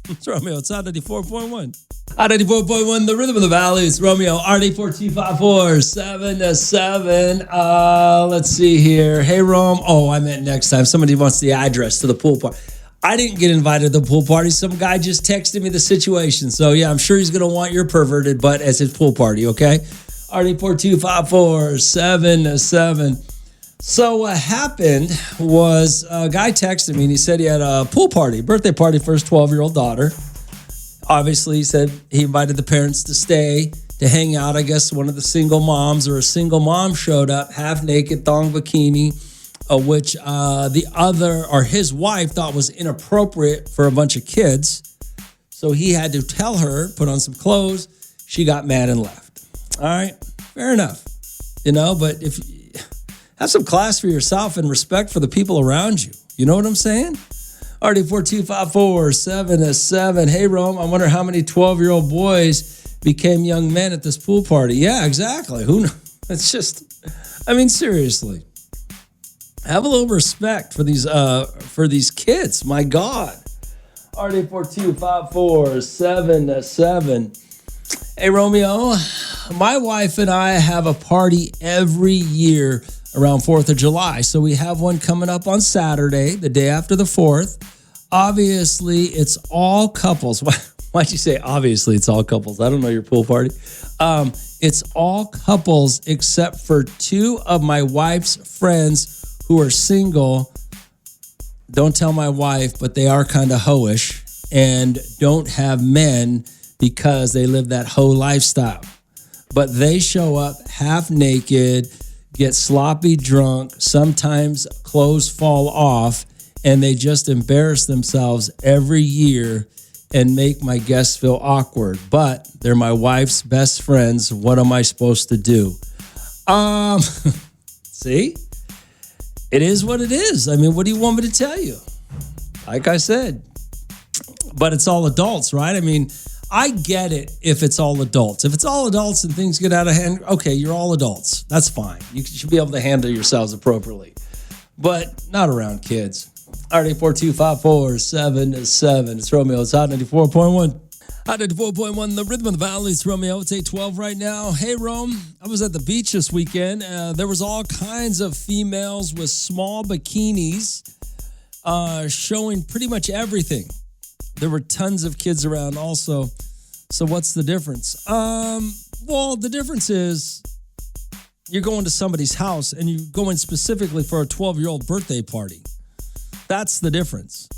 It's Romeo. It's Hot 94.1. Hot 94.1, the rhythm of the valley. It's Romeo, RD4254, 7 to 7. Let's see here. Hey, Rome. Oh, I meant next time. Somebody wants the address to the pool party. I didn't get invited to the pool party. Some guy just texted me the situation. So, yeah, I'm sure he's going to want your perverted butt as his pool party, okay? RD4254, 7 to 7. So what happened was a guy texted me and he said he had a pool party, birthday party for his 12-year-old daughter. Obviously, he said he invited the parents to stay, to hang out. I guess one of the single moms or a single mom showed up, half naked, thong bikini, which the other or his wife thought was inappropriate for a bunch of kids. So he had to tell her, put on some clothes. She got mad and left. All right, fair enough. But if have some class for yourself and respect for the people around you. You know what I'm saying? RD4254, 7 to 7. Hey, Rome, I wonder how many 12-year-old boys became young men at this pool party. Yeah, exactly. Who knows? It's just, seriously. Have a little respect for these kids. My God. RD4254, 7 to 7. Hey, Romeo, my wife and I have a party every year around 4th of July. So we have one coming up on Saturday, the day after the 4th. Obviously, it's all couples. Why'd you say obviously it's all couples? I don't know your pool party. It's all couples except for two of my wife's friends who are single. Don't tell my wife, but they are kind of hoish and don't have men because they live that hoe lifestyle. But they show up half naked, get sloppy drunk, sometimes clothes fall off, and they just embarrass themselves every year and make my guests feel awkward. But they're my wife's best friends. What am I supposed to do? See? It is what it is. What do you want me to tell you? Like I said, but it's all adults, right? I get it if it's all adults. If it's all adults and things get out of hand, okay, you're all adults. That's fine. You should be able to handle yourselves appropriately. But not around kids. RD4254, 7 to 7. It's Romeo. It's Hot 94.1. Hot 94.1, the rhythm of the valley. It's Romeo. It's 8:12 right now. Hey, Rome. I was at the beach this weekend. There was all kinds of females with small bikinis showing pretty much everything. There were tons of kids around also. So what's the difference? Well, the difference is you're going to somebody's house and you're going specifically for a 12-year-old birthday party. That's the difference.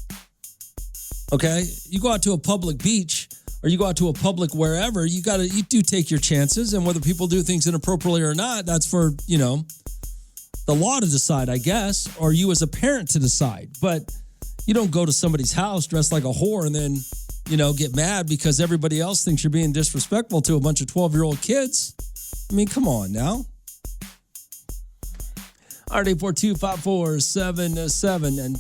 Okay? You go out to a public beach or you go out to a public wherever, you do take your chances, and whether people do things inappropriately or not, that's for, the law to decide, I guess, or you as a parent to decide. But you don't go to somebody's house dressed like a whore and then, get mad because everybody else thinks you're being disrespectful to a bunch of 12-year-old kids. Come on now. RD4254, 7 to 7. And,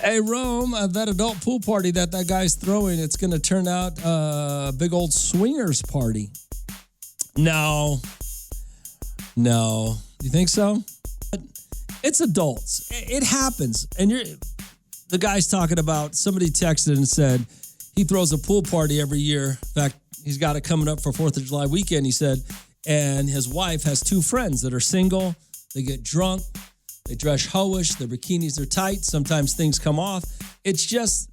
hey, Rome, that adult pool party that guy's throwing, it's going to turn out a big old swingers party. No. You think so? It's adults. It happens. And the guy's talking about, somebody texted and said he throws a pool party every year. In fact, he's got it coming up for 4th of July weekend, he said. And his wife has two friends that are single. They get drunk. They dress hoish. Their bikinis are tight. Sometimes things come off. It's just,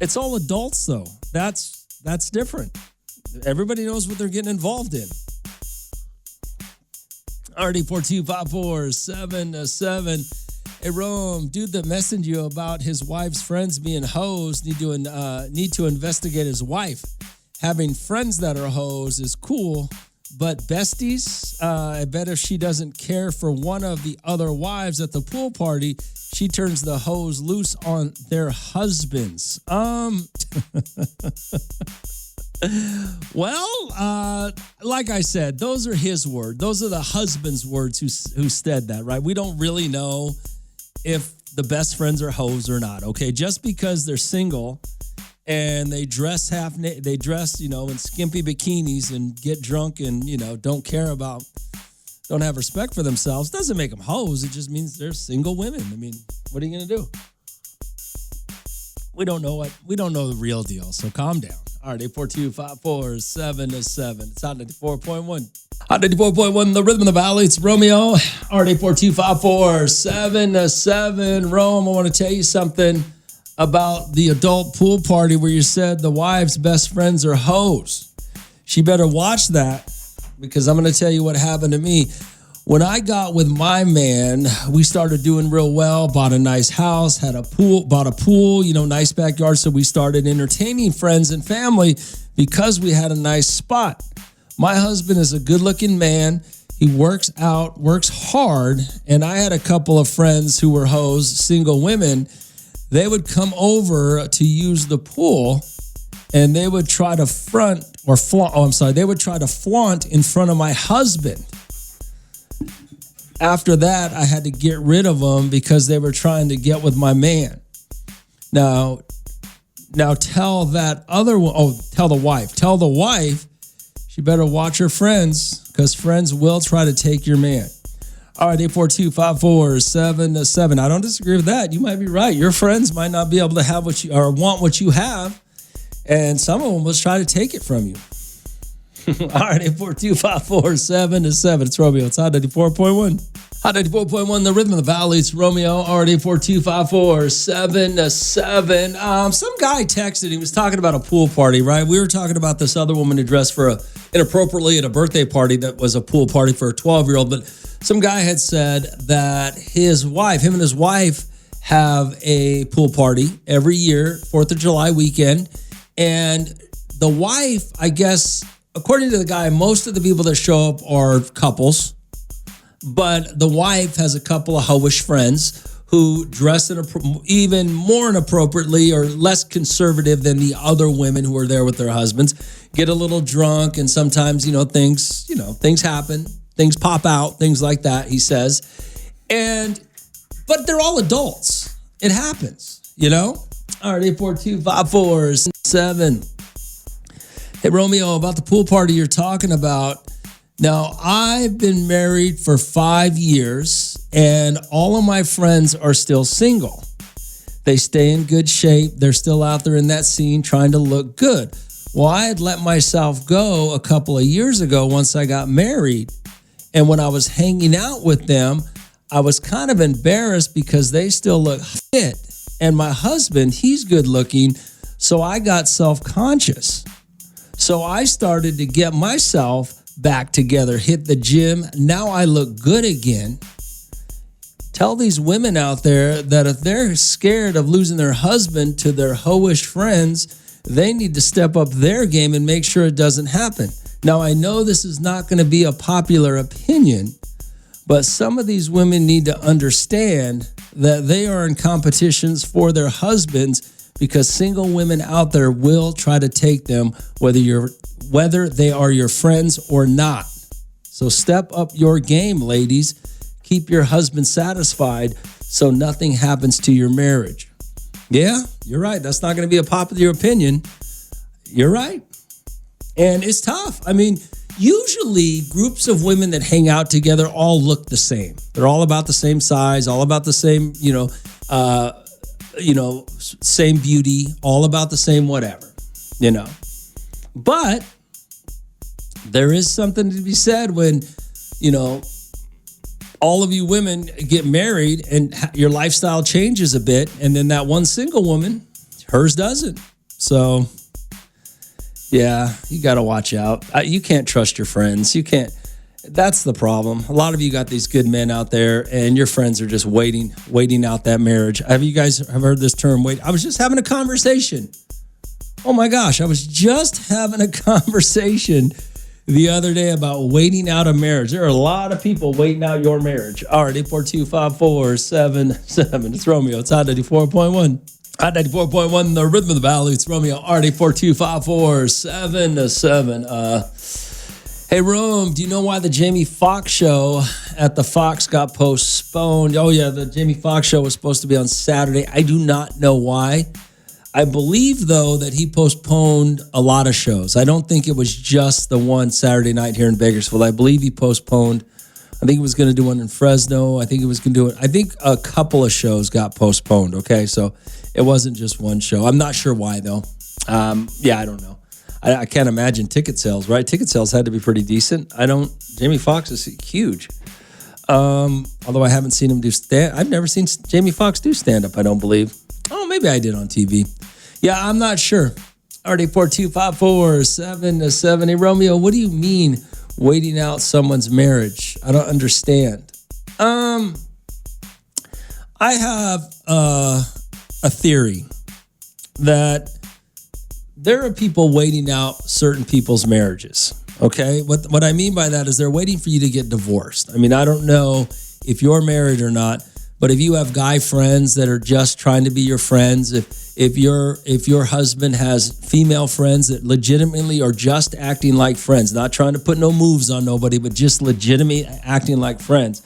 it's all adults though. That's different. Everybody knows what they're getting involved in. RD42547 Hey, Rome, dude that messaged you about his wife's friends being hoes need to investigate his wife. Having friends that are hoes is cool, but besties, I bet if she doesn't care for one of the other wives at the pool party, she turns the hoes loose on their husbands. Well, like I said, those are his words. Those are the husband's words who said that, right? We don't really know if the best friends are hoes or not, okay? Just because they're single and they dress in skimpy bikinis and get drunk and, don't have respect for themselves doesn't make them hoes. It just means they're single women. I mean, what are you going to do? We don't know the real deal, so calm down. All right, 842-547-7. It's Hot 94.1. Hot 94.1, the rhythm of the valley. It's Romeo. All right, 842-547-7. Rome, I want to tell you something about the adult pool party where you said the wife's best friends are hoes. She better watch that because I'm going to tell you what happened to me. When I got with my man, we started doing real well, bought a nice house, bought a pool, nice backyard. So we started entertaining friends and family because we had a nice spot. My husband is a good-looking man. He works hard. And I had a couple of friends who were hoes, single women. They would come over to use the pool and they would try to flaunt in front of my husband. After that, I had to get rid of them because they were trying to get with my man. Now tell the wife, she better watch her friends because friends will try to take your man. All right, 842-547-7. I don't disagree with that. You might be right. Your friends might not be able to have what you or want what you have, and some of them will try to take it from you. All right, 842-547-7. It's Romeo. It's Hot 94.1. Hot 94.1, the rhythm of the valley. It's Romeo. All right, 842-547-7. Some guy texted. He was talking about a pool party, right? We were talking about this other woman who dressed inappropriately at a birthday party that was a pool party for a 12-year-old. But some guy had said that him and his wife have a pool party every year, 4th of July weekend. And the wife, I guess, according to the guy, most of the people that show up are couples, but the wife has a couple of hoish friends who dress even more inappropriately or less conservative than the other women who are there with their husbands, get a little drunk, and sometimes, things happen, things pop out, things like that, he says. But they're all adults. It happens, All right, 842-547. Hey, Romeo, about the pool party you're talking about. Now, I've been married for 5 years, and all of my friends are still single. They stay in good shape. They're still out there in that scene trying to look good. Well, I had let myself go a couple of years ago once I got married. And when I was hanging out with them, I was kind of embarrassed because they still look fit. And my husband, he's good looking, so I got self-conscious. So I started to get myself back together, hit the gym. Now I look good again. Tell these women out there that if they're scared of losing their husband to their hoish friends, they need to step up their game and make sure it doesn't happen. Now, I know this is not going to be a popular opinion, but some of these women need to understand that they are in competitions for their husbands because single women out there will try to take them whether they are your friends or not. So step up your game, ladies. Keep your husband satisfied so nothing happens to your marriage. Yeah, you're right. That's not going to be a popular opinion. You're right. And it's tough. I mean, usually groups of women that hang out together all look the same. They're all about the same size, all about the same, same beauty, all about the same whatever, But there is something to be said when, all of you women get married and your lifestyle changes a bit. And then that one single woman, hers doesn't. So, Yeah, you got to watch out. You can't trust your friends. You can't. That's the problem. A lot of you got these good men out there, and your friends are just waiting out that marriage. Have you guys heard this term? Wait, I was just having a conversation. Oh my gosh, I was just having a conversation the other day about waiting out a marriage. There are a lot of people waiting out your marriage. All right, 842-5477. It's Romeo. It's Hot 94.1. Hot 94.1, the rhythm of the valley. It's Romeo. RD 42547. Hey, Rome, do you know why the Jamie Foxx show at the Fox got postponed? Oh, yeah, the Jamie Foxx show was supposed to be on Saturday. I do not know why. I believe, though, that he postponed a lot of shows. I don't think it was just the one Saturday night here in Bakersfield. I believe he postponed. I think he was going to do one in Fresno. I think he was going to do it. I think a couple of shows got postponed, okay? So it wasn't just one show. I'm not sure why, though. Yeah, I don't know. I can't imagine ticket sales, right? Ticket sales had to be pretty decent. Jamie Foxx is huge. Although I haven't seen him do I've never seen Jamie Foxx do stand-up, I don't believe. Oh, maybe I did on TV. Yeah, I'm not sure. RD 42547. Hey, Romeo, what do you mean waiting out someone's marriage? I don't understand. I have a theory that there are people waiting out certain people's marriages, okay? What I mean by that is they're waiting for you to get divorced. I mean, I don't know if you're married or not, but if you have guy friends that are just trying to be your friends, if your husband has female friends that legitimately are just acting like friends, not trying to put no moves on nobody, but just legitimately acting like friends,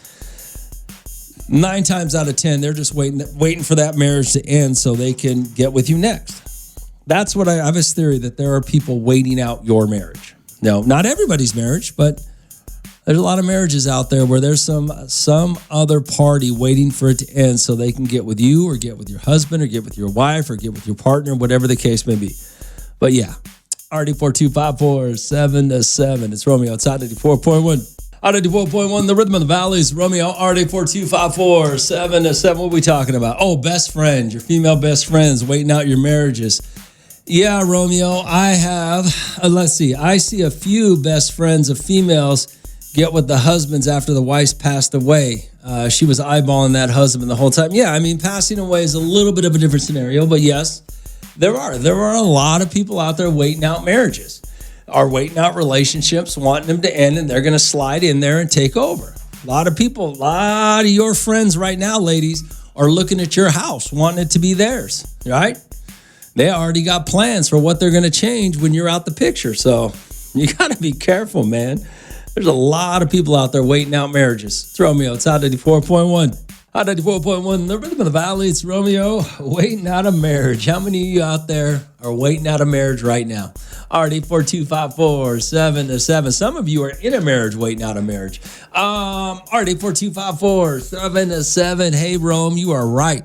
9 times out of 10, they're just waiting for that marriage to end so they can get with you next. That's what I have this theory that there are people waiting out your marriage. No, not everybody's marriage, but there's a lot of marriages out there where there's some other party waiting for it to end so they can get with you or get with your husband or get with your wife or get with your partner, whatever the case may be. But yeah, RD 42547. It's Romeo. It's Hot 94.1. Hot 94.1, the rhythm of the valley is Romeo. RD 42547. What are we talking about? Oh, best friends, your female best friends waiting out your marriages. Yeah, Romeo, I have, let's see, I see a few best friends of females get with the husbands after the wife passed away. She was eyeballing that husband the whole time. Yeah, I mean, passing away is a little bit of a different scenario, but yes, there are a lot of people out there waiting out marriages, are waiting out relationships, wanting them to end, and they're going to slide in there and take over. A lot of your friends right now, ladies, are looking at your house, wanting it to be theirs, right? They already got plans for what they're going to change when you're out the picture. So you got to be careful, man. There's a lot of people out there waiting out marriages. It's Romeo. It's Hot 94.1. Hot 94.1, the rhythm of the valley. It's Romeo waiting out a marriage. How many of you out there are waiting out a marriage right now? RD 42547. Some of you are in a marriage waiting out a marriage. RD 42547. Hey, Rome, you are right.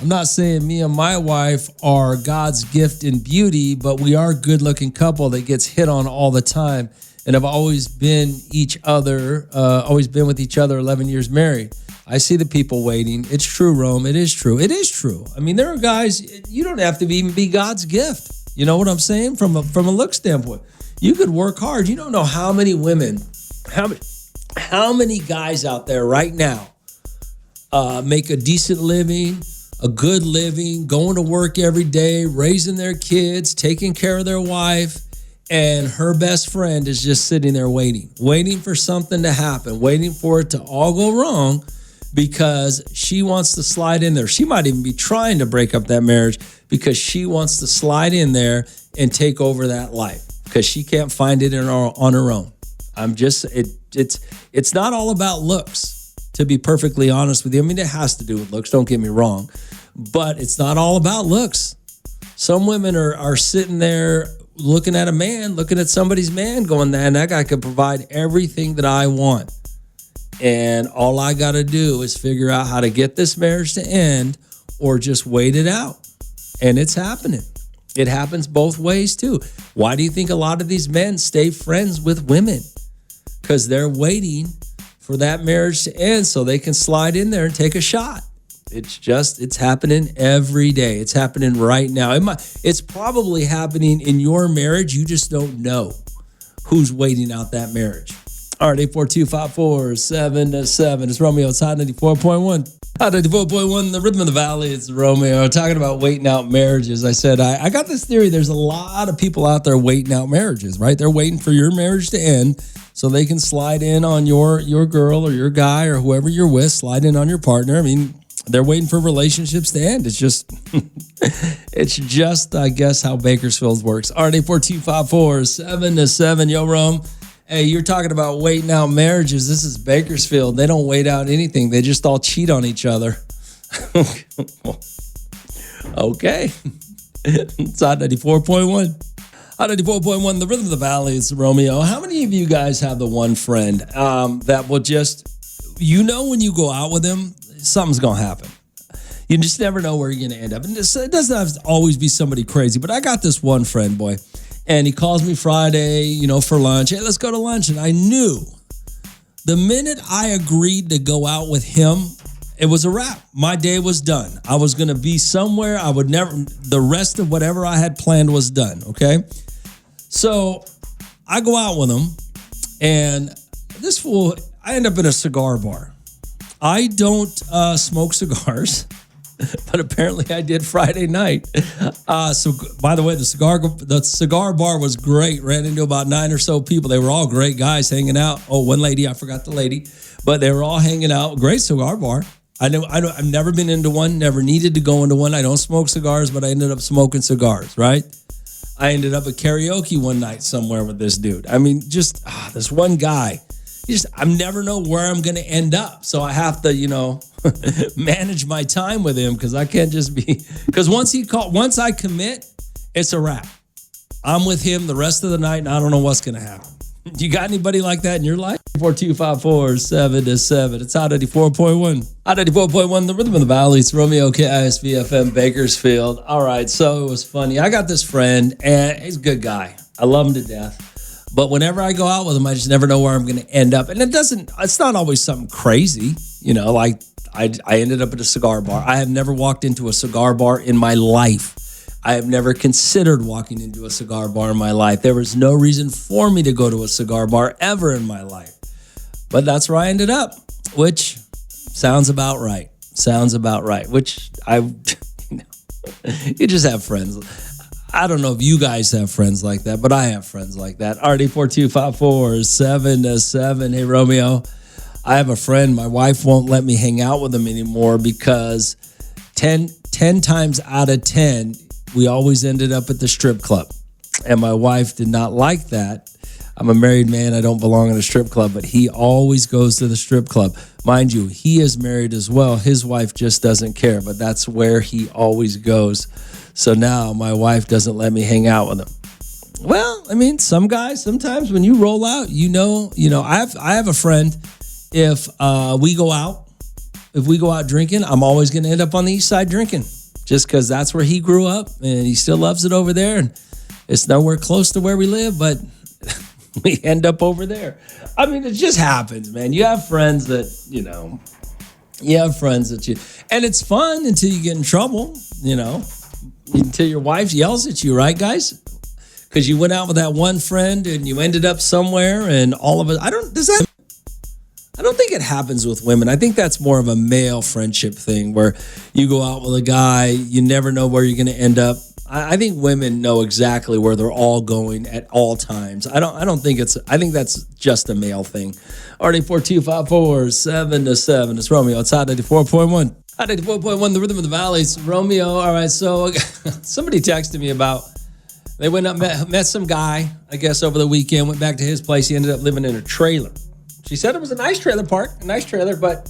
I'm not saying me and my wife are God's gift in beauty, but we are a good-looking couple that gets hit on all the time and have always been with each other 11 years married. I see the people waiting. It's true, Rome. It is true. It is true. I mean, there are guys, you don't have to even be God's gift. You know what I'm saying? From a look standpoint. You could work hard. You don't know how many women, how many guys out there right now make a decent living, a good living, going to work every day, raising their kids, taking care of their wife, and her best friend is just sitting there waiting for something to happen, waiting for it to all go wrong because she wants to slide in there. She might even be trying to break up that marriage because she wants to slide in there and take over that life because she can't find it on her own. It's not all about looks. To be perfectly honest with you. I mean, it has to do with looks, don't get me wrong, but it's not all about looks. Some women are sitting there looking at somebody's man going, man, that guy could provide everything that I want. And all I got to do is figure out how to get this marriage to end or just wait it out. And it's happening. It happens both ways too. Why do you think a lot of these men stay friends with women? Because they're waiting for that marriage to end so they can slide in there and take a shot. It's happening every day. It's happening right now. It's probably happening in your marriage. You just don't know who's waiting out that marriage. All right, 842-547-7. It's Romeo. It's Hot 94.1. Hot 94.1, the rhythm of the valley. It's Romeo. Talking about waiting out marriages. I said, I got this theory. There's a lot of people out there waiting out marriages, right? They're waiting for your marriage to end so they can slide in on your girl or your guy or whoever you're with, slide in on your partner. I mean, they're waiting for relationships to end. It's just, I guess, how Bakersfield works. All right, 842-547-7. Yo, Rome. Hey, you're talking about waiting out marriages. This is Bakersfield. They don't wait out anything. They just all cheat on each other. Okay. It's Hot 94.1. Hot 94.1, the rhythm of the valley. It's Romeo. How many of you guys have the one friend that will just, when you go out with them, something's going to happen. You just never know where you're going to end up. And it doesn't have to always be somebody crazy, but I got this one friend, boy. And he calls me Friday, for lunch. Hey, let's go to lunch. And I knew the minute I agreed to go out with him, it was a wrap. My day was done. I was going to be somewhere. The rest of whatever I had planned was done. Okay. So I go out with him and this fool, I end up in a cigar bar. I don't smoke cigars. But apparently I did Friday night. So by the way, the cigar bar was great. Ran into about 9 or so people. They were all great guys hanging out. Oh, one lady, I forgot the lady, but they were all hanging out. Great cigar bar. I've never been into one, never needed to go into one. I don't smoke cigars, but I ended up smoking cigars, right? I ended up at karaoke one night somewhere with this dude. I mean, just this one guy. I never know where I'm going to end up. So I have to, manage my time with him because I can't just be, because once I commit, it's a wrap. I'm with him the rest of the night and I don't know what's going to happen. You got anybody like that in your life? 42547-7. It's Hot 94.1. Hot 94.1, the rhythm of the valley. It's Romeo, KISV FM, Bakersfield. All right, so it was funny. I got this friend and he's a good guy. I love him to death. But whenever I go out with him, I just never know where I'm going to end up. And it's not always something crazy, like I ended up at a cigar bar. I have never walked into a cigar bar in my life. I have never considered walking into a cigar bar in my life. There was no reason for me to go to a cigar bar ever in my life. But that's where I ended up, which sounds about right. Which you just have friends. I don't know if you guys have friends like that, but I have friends like that. RD42547-7. Hey, Romeo, I have a friend. My wife won't let me hang out with him anymore because 10 times out of 10, we always ended up at the strip club. And my wife did not like that. I'm a married man. I don't belong in a strip club, but he always goes to the strip club. Mind you, he is married as well. His wife just doesn't care, but that's where he always goes. So now my wife doesn't let me hang out with him. Well, I mean, some guys, sometimes when you roll out, I have a friend. If we go out drinking, I'm always going to end up on the east side drinking just because that's where he grew up and he still loves it over there. And it's nowhere close to where we live, but we end up over there. I mean, it just happens, man. You have friends that, and it's fun until you get in trouble, until your wife yells at you, right, guys? Because you went out with that one friend and you ended up somewhere and all of it. I don't think it happens with women. I think that's more of a male friendship thing where you go out with a guy, you never know where you're going to end up. I think women know exactly where they're all going at all times. I think that's just a male thing. RD42547-7. It's Romeo. It's Hot 94.1. Hot 94.1, the rhythm of the valley. It's Romeo. All right, so somebody texted me about, they went up, met some guy, I guess, over the weekend, went back to his place. He ended up living in a trailer. She said it was a nice trailer park, but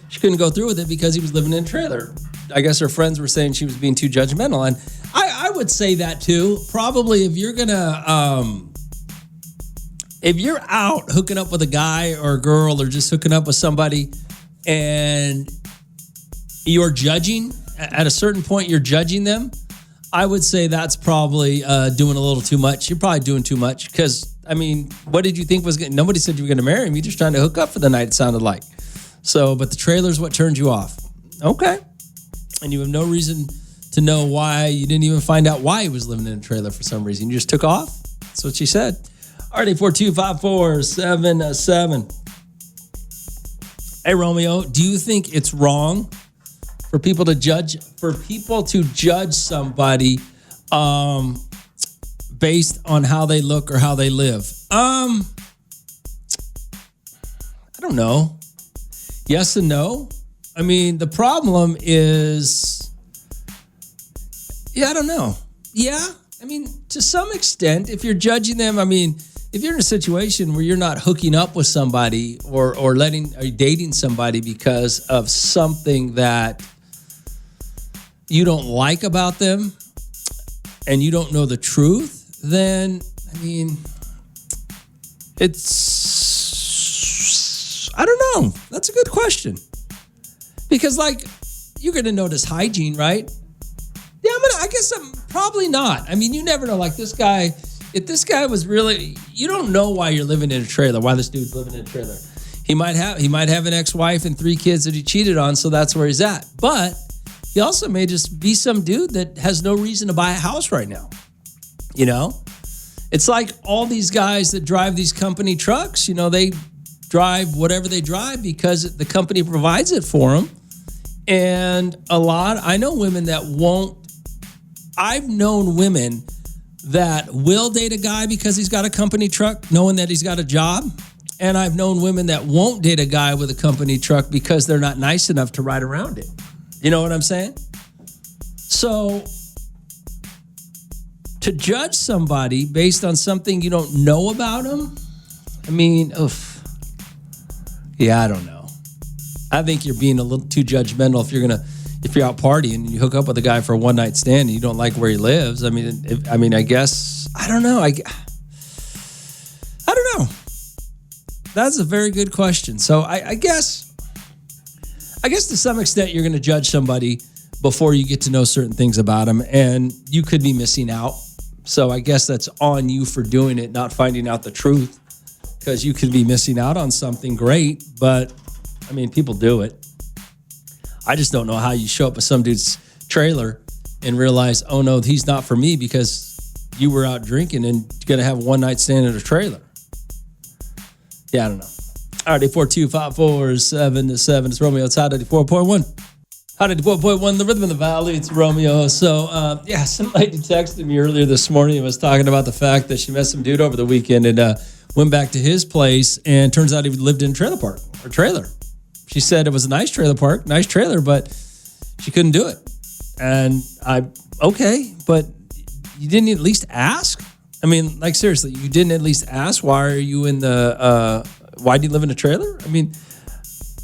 she couldn't go through with it because he was living in a trailer. I guess her friends were saying she was being too judgmental. And I would say that too. Probably if you're out hooking up with a guy or a girl or just hooking up with somebody and you're judging, at a certain point you're judging them, I would say that's probably doing a little too much. You're probably doing too much because, I mean, what did you think was going? Nobody said you were going to marry him. You're just trying to hook up for the night, it sounded like. So, but the trailer's what turned you off. Okay. And you have no reason to know why. You didn't even find out why he was living in a trailer for some reason. You just took off. That's what she said. RD425477. Hey, Romeo, do you think it's wrong for people to judge somebody based on how they look or how they live? I don't know. Yes and no. I mean, the problem is, I don't know. Yeah, I mean, to some extent, if you're judging them, I mean, if you're in a situation where you're not hooking up with somebody or dating somebody because of something that you don't like about them and you don't know the truth, then, I mean, I don't know. That's a good question. Because, like, you're going to notice hygiene, right? Yeah, I guess I'm probably not. I mean, you never know. Like, this guy, if this guy was really, you don't know why you're living in a trailer, why this dude's living in a trailer. He might have an ex-wife and 3 kids that he cheated on, so that's where he's at. But he also may just be some dude that has no reason to buy a house right now. You know? It's like all these guys that drive these company trucks, you know, they drive whatever they drive because the company provides it for them. And I know women that won't. I've known women that will date a guy because he's got a company truck, knowing that he's got a job. And I've known women that won't date a guy with a company truck because they're not nice enough to ride around it. You know what I'm saying? So to judge somebody based on something you don't know about them, I mean, I don't know. I think you're being a little too judgmental if you're out partying and you hook up with a guy for a one-night stand and you don't like where he lives. I mean, I guess, I don't know. I don't know. That's a very good question. So I guess to some extent you're going to judge somebody before you get to know certain things about them, and you could be missing out. So I guess that's on you for doing it, not finding out the truth, because you could be missing out on something great. But I mean, people do it. I just don't know how you show up at some dude's trailer and realize, oh no, he's not for me because you were out drinking and going to have a one-night stand at a trailer. Yeah, I don't know. All right, 842-547-7. It's Romeo. It's Hot 84.1. Hot 84.1, the rhythm in the valley. It's Romeo. So, some lady texted me earlier this morning and was talking about the fact that she met some dude over the weekend and went back to his place, and turns out he lived in a trailer park or trailer. She said it was a nice trailer park, nice trailer, but she couldn't do it. And okay, but you didn't at least ask? I mean, like, seriously, you didn't at least ask, why do you live in a trailer? I mean,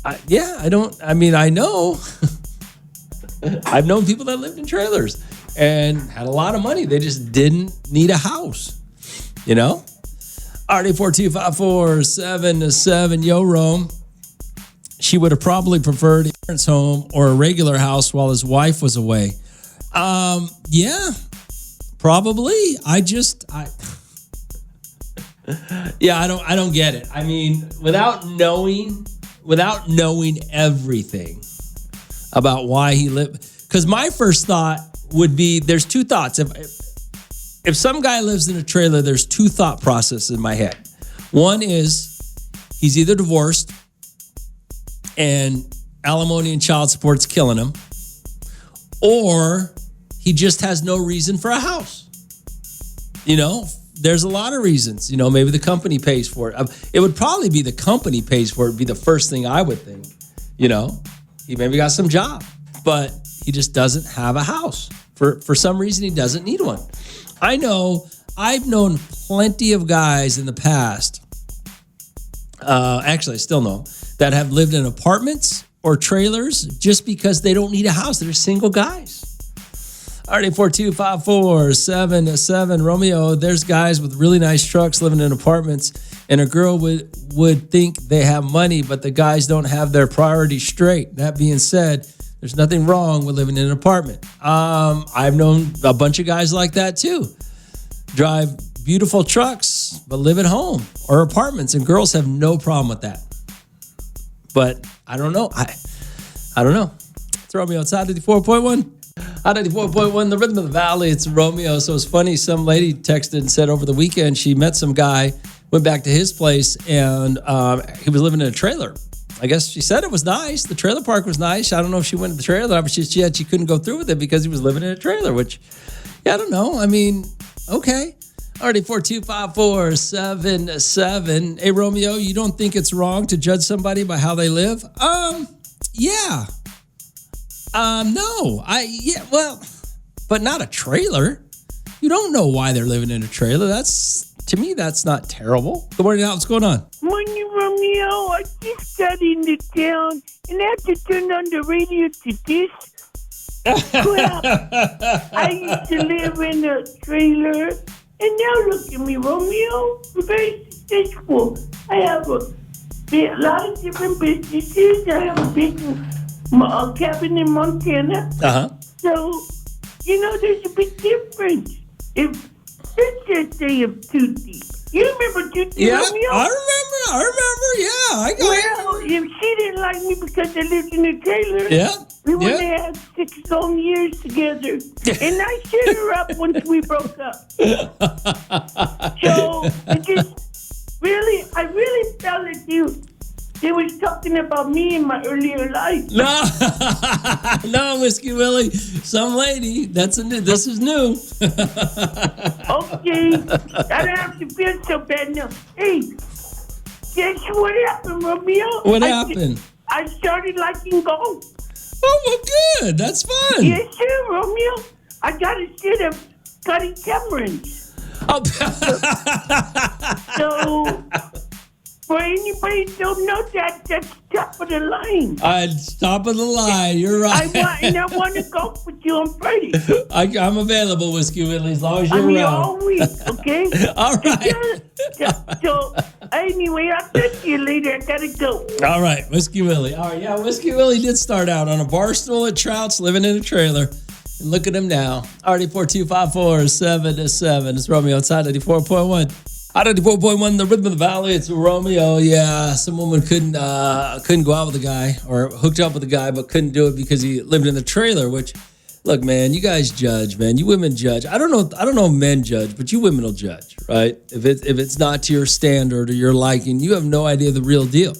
I know. I've known people that lived in trailers and had a lot of money. They just didn't need a house, you know? RD425477, yo, Rome. She would have probably preferred a parents' home or a regular house while his wife was away. Yeah, probably. I don't get it. I mean, without knowing everything about why he lived, because my first thought would be, there's two thoughts. If some guy lives in a trailer, there's two thought processes in my head. One is he's either divorced and alimony and child support's killing him, or he just has no reason for a house. You know, there's a lot of reasons. You know, maybe the company pays for it. It would probably be the company pays for it, be the first thing I would think. You know, he maybe got some job, but he just doesn't have a house. For some reason, he doesn't need one. I've known plenty of guys in the past, actually I still know, that have lived in apartments or trailers just because they don't need a house. They're single guys. RD425477, Romeo, there's guys with really nice trucks living in apartments, and a girl would think they have money, but the guys don't have their priorities straight. That being said, there's nothing wrong with living in an apartment. I've known a bunch of guys like that too. Drive beautiful trucks, but live at home or apartments, and girls have no problem with that. But I don't know. I don't know. It's Romeo. It's Hot 94.1. Hot 94.1, the rhythm of the valley. It's Romeo. So it's funny. Some lady texted and said over the weekend she met some guy, went back to his place, and he was living in a trailer. I guess she said it was nice. The trailer park was nice. I don't know if she went to the trailer, but she couldn't go through with it because he was living in a trailer, which, yeah, I don't know. I mean, okay. Already 425-477. Hey, Romeo, you don't think it's wrong to judge somebody by how they live? Yeah. No. Well, but not a trailer. You don't know why they're living in a trailer. To me, that's not terrible. Good morning, Al. What's going on? Morning, Romeo. I just got into town and I had to turn on the radio to this crap. I used to live in a trailer, and now look at me, Romeo. I'm very successful. I have a lot of different businesses. I have a big cabin in Montana. Uh-huh. So, there's a big difference. Let's just say of Tootsie. You remember Tootsie, Yeah, Romeo? I remember. Yeah, I got it. Well, if she didn't like me because I lived in a trailer, Yeah. we would have had 6 long years together. And I set her up once we broke up. So, I really felt like they was talking about me in my earlier life. No, Whiskey Willie. Some lady. This is new. Okay, I don't have to feel so bad now. Hey, guess what happened, Romeo? What happened? I started liking golf. Oh, well, good. That's fun. Yes, sir, Romeo. I got a set of Cuddy Camerons. Oh. So, for anybody who don't know that's top of the line. Top of the line. You're right. I want to golf with you on Friday. I'm available, Whiskey Willie, as long as you're I'm here around. all week, okay? All right. So, anyway, I'll talk to you later. I gotta go. All right, Whiskey Willie. All right, yeah, Whiskey Willie did start out on a bar stool at Trout's, living in a trailer. And look at him now. Already 425-477. It's Romeo outside 94.1. Hot 94.1, the rhythm of the valley. It's Romeo. Yeah, some woman couldn't go out with a guy or hooked up with a guy, but couldn't do it because he lived in the trailer. Which, look, man, you guys judge, man. You women judge. I don't know if men judge, but you women will judge, right? If it's not to your standard or your liking, you have no idea the real deal.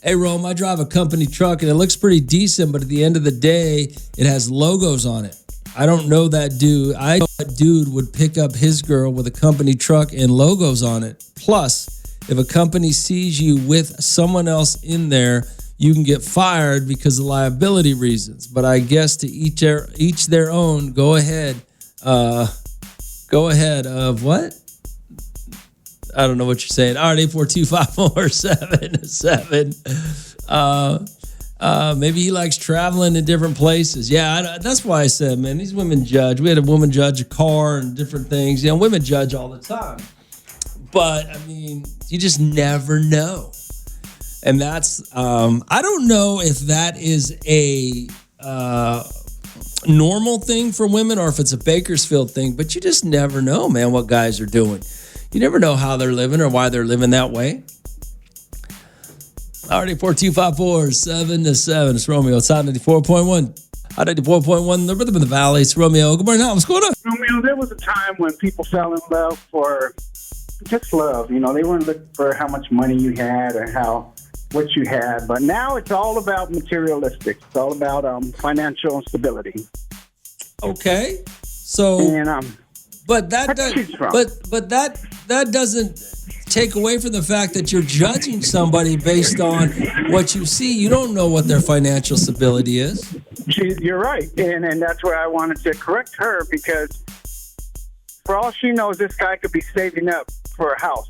Hey, Rome, I drive a company truck and it looks pretty decent, but at the end of the day, it has logos on it. I don't know that dude. I know that dude would pick up his girl with a company truck and logos on it. Plus, if a company sees you with someone else in there, you can get fired because of liability reasons. But I guess to each their own. Go ahead. Of what? I don't know what you're saying. All right, 842-547. Maybe he likes traveling in different places. Yeah, that's why I said, man, these women judge. We had a woman judge a car and different things. Women judge all the time. But, I mean, you just never know. And that's, I don't know if that is a normal thing for women or if it's a Bakersfield thing, but you just never know, man, what guys are doing. You never know how they're living or why they're living that way. Already 425-477. It's Romeo. It's Hot 94.1. Hot 94.1, the rhythm of the valley. It's Romeo. Good morning. What's going on? Romeo, there was a time when people fell in love for just love. They weren't looking for how much money you had or what you had. But now it's all about materialistic. It's all about financial stability. Okay. So, And but that doesn't take away from the fact that you're judging somebody based on what you see. You don't know what their financial stability is. You're right. And that's where I wanted to correct her, because for all she knows, this guy could be saving up for a house.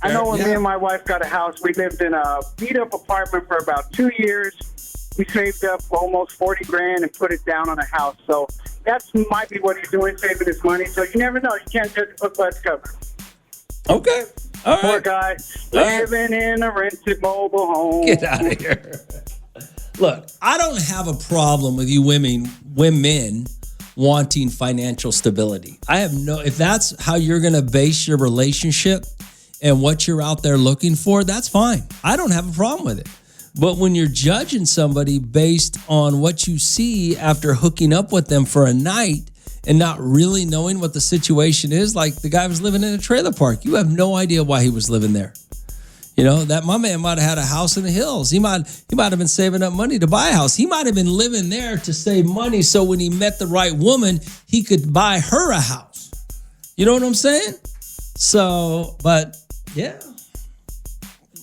I know when me and my wife got a house, we lived in a beat-up apartment for about 2 years. We saved up almost $40,000 and put it down on a house. So that might be what he's doing, saving his money. So you never know. You can't judge a book by its cover. Okay. All right. Poor guy living in a rented mobile home. Get out of here. Look, I don't have a problem with you women wanting financial stability. If that's how you're going to base your relationship and what you're out there looking for, that's fine. I don't have a problem with it. But when you're judging somebody based on what you see after hooking up with them for a night and not really knowing what the situation is, like the guy was living in a trailer park. You have no idea why he was living there. You know, that my man might have had a house in the hills. He might have been saving up money to buy a house. He might have been living there to save money so when he met the right woman, he could buy her a house. You know what I'm saying? So, but yeah.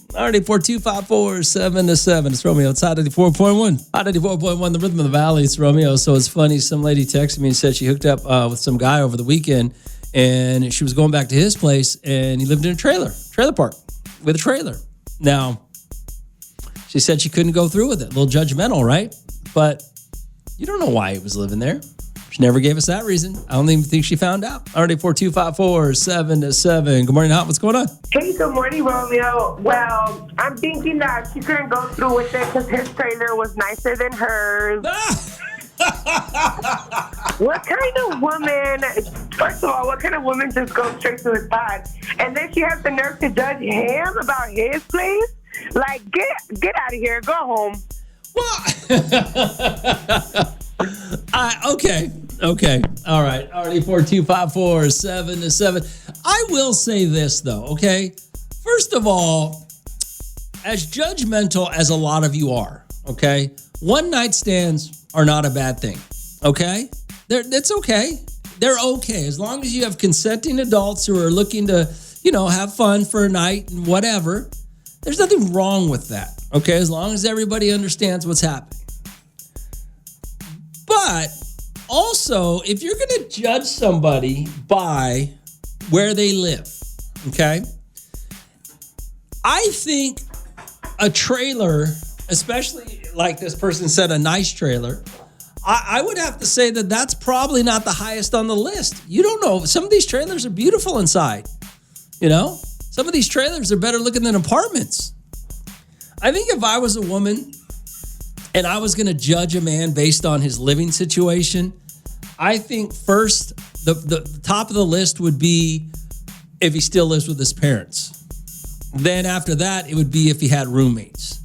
Alrighty, 42547-7. It's Romeo. It's Hot 94.1. Hot 94.1, the rhythm of the valley. It's Romeo. So it's funny. Some lady texted me and said she hooked up with some guy over the weekend, and she was going back to his place, and he lived in a trailer park with a trailer. Now, she said she couldn't go through with it. A little judgmental, right? But you don't know why he was living there. She never gave us that reason. I don't even think she found out. Already 42547-7. Good morning, Hot. What's going on? Hey, good morning, Romeo. Well, I'm thinking that she couldn't go through with it because his trailer was nicer than hers. What kind of woman, first of all, what kind of woman just goes straight to his spot? And then she has the nerve to judge him about his place? Like, get out of here. Go home. Okay. All right. Already 42547-7. I will say this, though, okay? First of all, as judgmental as a lot of you are, okay, one-night stands are not a bad thing, okay? That's okay. They're okay. As long as you have consenting adults who are looking to, have fun for a night and whatever, there's nothing wrong with that, okay? As long as everybody understands what's happening. But also, if you're going to judge somebody by where they live, okay, I think a trailer, especially like this person said, a nice trailer, I would have to say that that's probably not the highest on the list. You don't know. Some of these trailers are beautiful inside, Some of these trailers are better looking than apartments. I think if I was a woman and I was going to judge a man based on his living situation, I think first, the top of the list would be if he still lives with his parents. Then after that, it would be if he had roommates.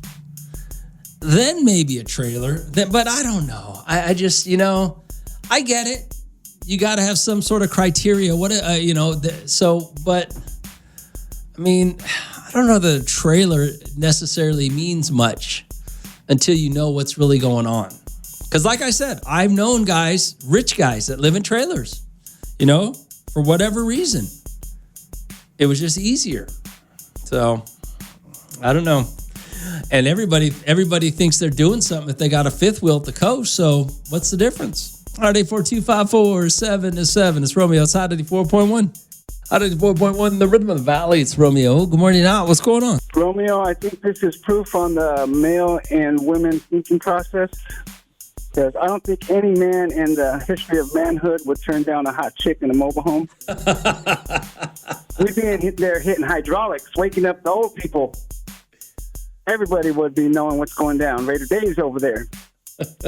Then maybe a trailer. But I don't know. I just, I get it. You got to have some sort of criteria. But I mean, I don't know that a trailer necessarily means much until you know what's really going on. Because like I said, I've known guys, rich guys that live in trailers, for whatever reason. It was just easier. So, I don't know. And everybody thinks they're doing something if they got a fifth wheel at the coast. So, what's the difference? All right, 42547-7. It's Romeo. It's Hot 94.1. Hot 94.1, the rhythm of the valley. It's Romeo. Good morning, Al. What's going on? Romeo, I think this is proof on the male and women thinking process. Because I don't think any man in the history of manhood would turn down a hot chick in a mobile home. We'd be in there hitting hydraulics, waking up the old people. Everybody would be knowing what's going down. Raider Dave's over there.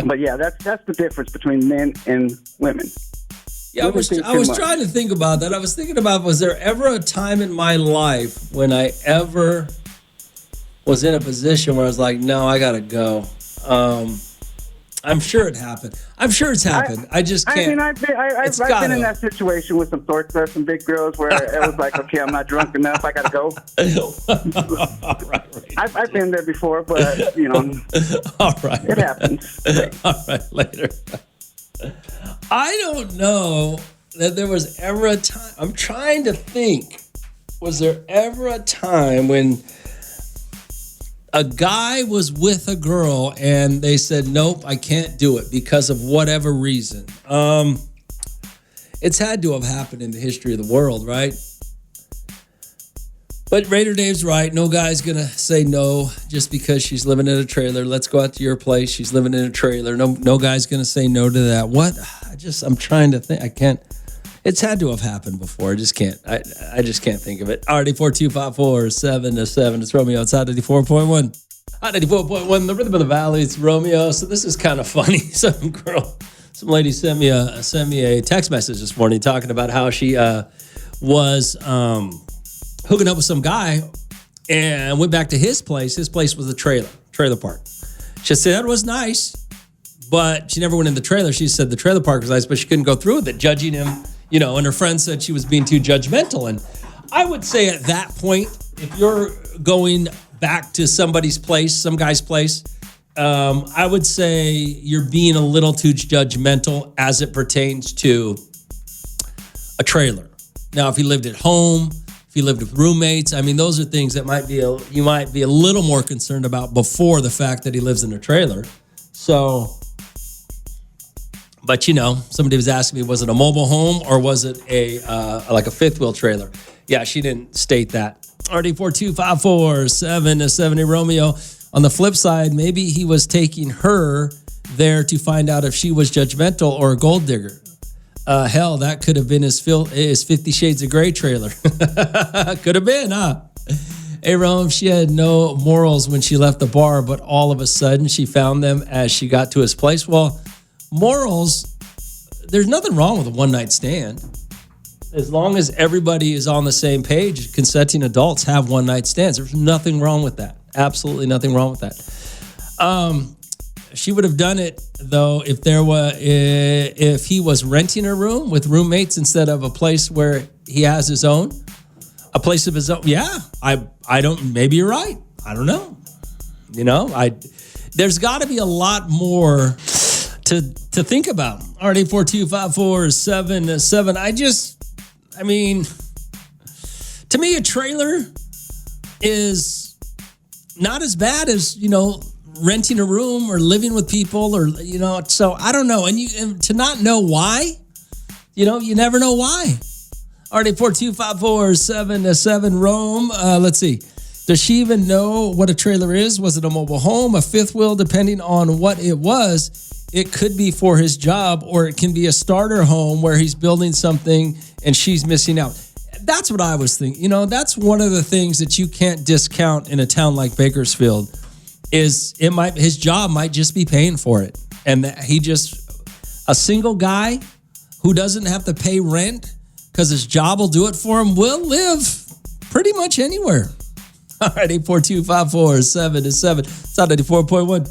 But yeah, that's the difference between men and women. Yeah, I was trying to think about that. I was thinking about, was there ever a time in my life when I ever was in a position where I was like, no, I got to go. I'm sure it happened. I'm sure it's happened. I just can't. I mean, I've been in that situation with some some big girls where it was like, okay, I'm not drunk enough. I got to go. right. I've been there before, but, All right. It happens. All right, later. I don't know that there was ever a time. I'm trying to think. Was there ever a time when a guy was with a girl and they said, nope, I can't do it because of whatever reason? It's had to have happened in the history of the world, right? But Raider Dave's right. No guy's going to say no just because she's living in a trailer. Let's go out to your place. She's living in a trailer. No guy's going to say no to that. What? I'm trying to think. I can't. It's had to have happened before. I just can't. I just can't think of it. Alrighty, 42547-7. It's Romeo. It's Hot 94.1. Hot 94.1, the rhythm of the valley. It's Romeo. So this is kind of funny. Some lady sent me a text message this morning talking about how she was hooking up with some guy and went back to his place. His place was a trailer. trailer park. She said that was nice, but she never went in the trailer. She said the trailer park was nice, but she couldn't go through with it, judging him, and her friend said she was being too judgmental. And I would say at that point, if you're going back to somebody's place, some guy's place, I would say you're being a little too judgmental as it pertains to a trailer. Now, if he lived at home, if he lived with roommates, I mean, those are things that you might be a little more concerned about before the fact that he lives in a trailer. So, but somebody was asking me, was it a mobile home or was it like a fifth wheel trailer? Yeah, she didn't state that. RD4254770 Romeo. On the flip side, maybe he was taking her there to find out if she was judgmental or a gold digger. Hell, that could have been his 50 Shades of Grey trailer. Could have been, huh? Hey, Rome, she had no morals when she left the bar, but all of a sudden she found them as she got to his place. Well, morals, there's nothing wrong with a one-night stand. As long as everybody is on the same page, consenting adults have one-night stands. There's nothing wrong with that. Absolutely nothing wrong with that. She would have done it though if he was renting a room with roommates instead of a place where he has his own, a place of his own. Yeah, I don't. Maybe you're right. I don't know. There's got to be a lot more to think about. RD4254770. To me, a trailer is not as bad as, renting a room or living with people or, so I don't know. And to not know why, you never know why. RD4254770 Rome. Let's see. Does she even know what a trailer is? Was it a mobile home, a fifth wheel, depending on what it was? It could be for his job, or it can be a starter home where he's building something and she's missing out. That's what I was thinking. That's one of the things that you can't discount in a town like Bakersfield is his job might just be paying for it. And a single guy who doesn't have to pay rent because his job will do it for him will live pretty much anywhere. All right, 842-5477. It's on 94.1.